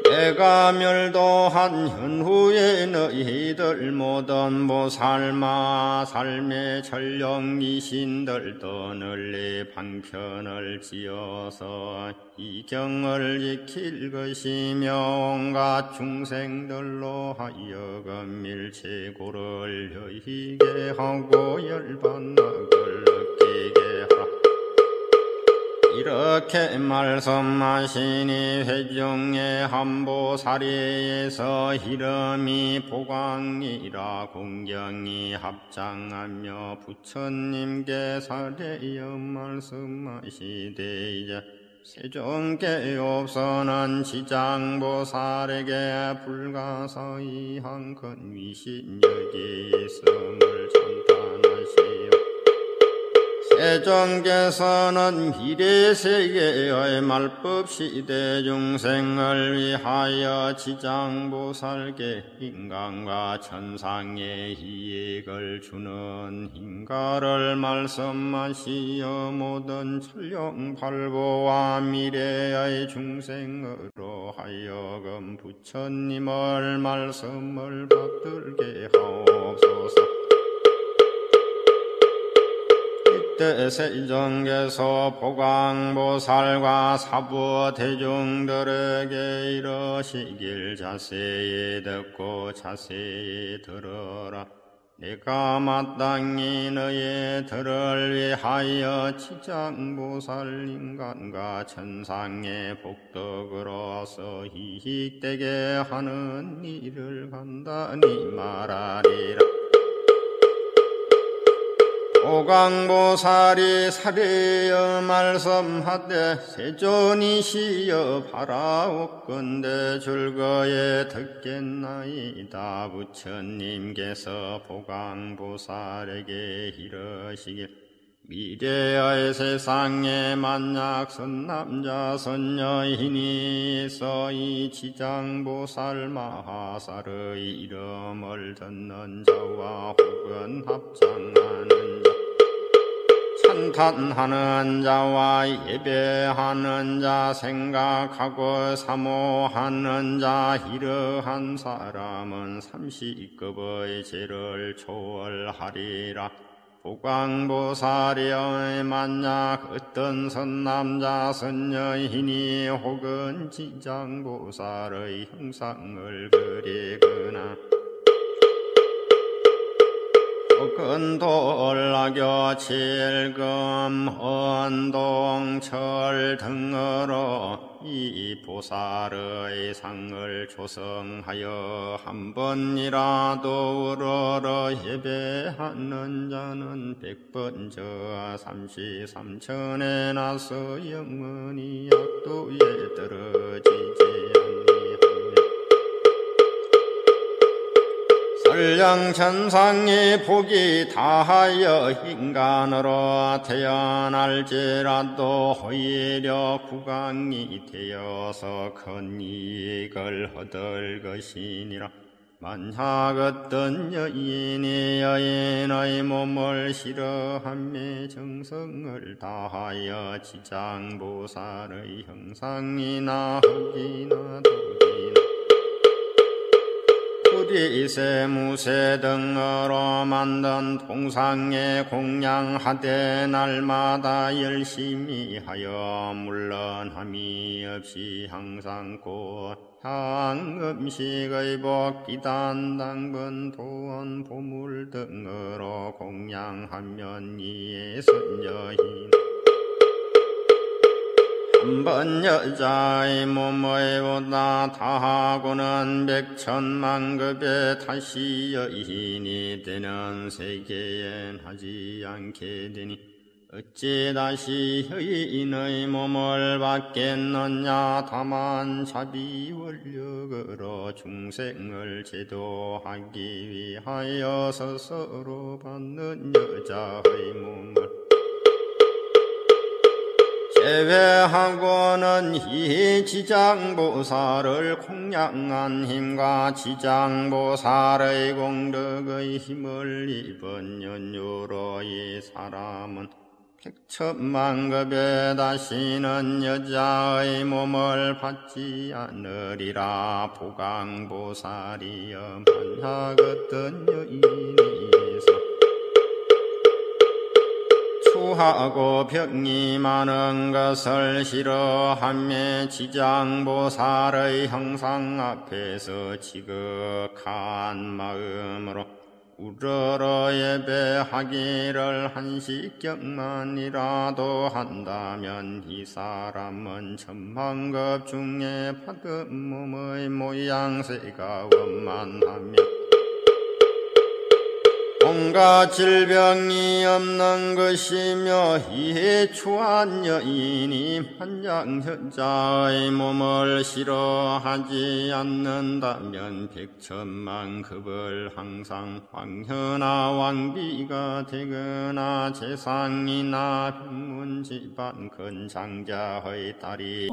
내가 멸도한 현후에 너희들 모든 보살마 삶의 전령이신들도 널리 방편을 지어서 이 경을 지킬 것이며 온갖 중생들로 하여금 일체고를 여히게 하고 열반락을 느끼게 하라. 이렇게 말씀하시니 회중의 한보사리에서 이름이 보광이라 공경이 합장하며 부처님께 사례여 말씀하시되 이제 세종계옵서는 지장보살에게 불가사의 한 큰 위신력이 있음을 찬탄하시오. 세종께서는 미래세계의 말법시대 중생을 위하여 지장보살께 인간과 천상의 이익을 주는 인가를 말씀하시어 모든 천령팔보와 미래의 중생으로 하여금 부처님을 말씀을 받들게 하옵소서. 이때 세종께서 보광보살과 사부 대중들에게 이러시길 자세히 듣고 자세히 들어라. 내가 마땅히 너희들을 위하여 지장보살 인간과 천상의 복덕으로서 이익되게 하는 일을 간단히 말하리라. 보강보살이 사례여 말씀하되 세존이시여 바라옵건대 줄거에 듣겠나이다. 부처님께서 보강보살에게 이르시길 미래의 세상에 만약 선남자 선여인이 있어 이 지장보살 마하살의 이름을 듣는 자와 혹은 합장하는 자 찬탄하는 자와 예배하는 자 생각하고 사모하는 자 이러한 사람은 30급의 죄를 초월하리라. 보강보살이여 만약 어떤 선남자 선여인이 혹은 지장보살의 형상을 그리거나 혹은 돌라교 칠금 언동 철 등으로 이 보살의 상을 조성하여 한 번이라도 우러러 예배하는 자는 100번 저 33천에 나서 영원히 약도에 떨어지지 아니하며 설령 천상이 복이 다하여 인간으로 태어날지라도 오히려 국왕이 되어서 큰 이익을 얻을 것이니라. 만약 어떤 여인이 여인의 몸을 싫어하며 정성을 다하여 지장보살의 형상이나 흙이나 독이나 구리새 무새 등으로 만든 동상에 공양하되 날마다 열심히 하여 물론 함이 없이 항상 꽃향 음식의 복 비단 당분 도원 보물 등으로 공양하면 이에 선여인 한번 여자의 몸의 보다 다하고는 100천만급에 다시 여인이 되는 세계엔 하지 않게 되니 어찌 다시 여인의 몸을 받겠느냐. 다만 자비원력으로 중생을 제도하기 위하여 스스로 받는 여자의 몸을 제외하고는 이 지장보살을 공양한 힘과 지장보살의 공덕의 힘을 입은 연유로 이 사람은 100천만급에 다시는 여자의 몸을 받지 않으리라. 보강보살이여 만약 어떤 여인이 있어 추하고 병이 많은 것을 싫어하며 지장보살의 형상 앞에서 지극한 마음으로 우러러 예배하기를 한시경만이라도 한다면 이 사람은 천만급 중에 받은 몸의 모양새가 원만하며 온갖 질병이 없는 것이며 이에 추한 여인이 만약 여자의 몸을 싫어하지 않는다면 100천만급을 항상 황현아 왕비가 되거나 재상이나 병문집안 큰 장자의 딸이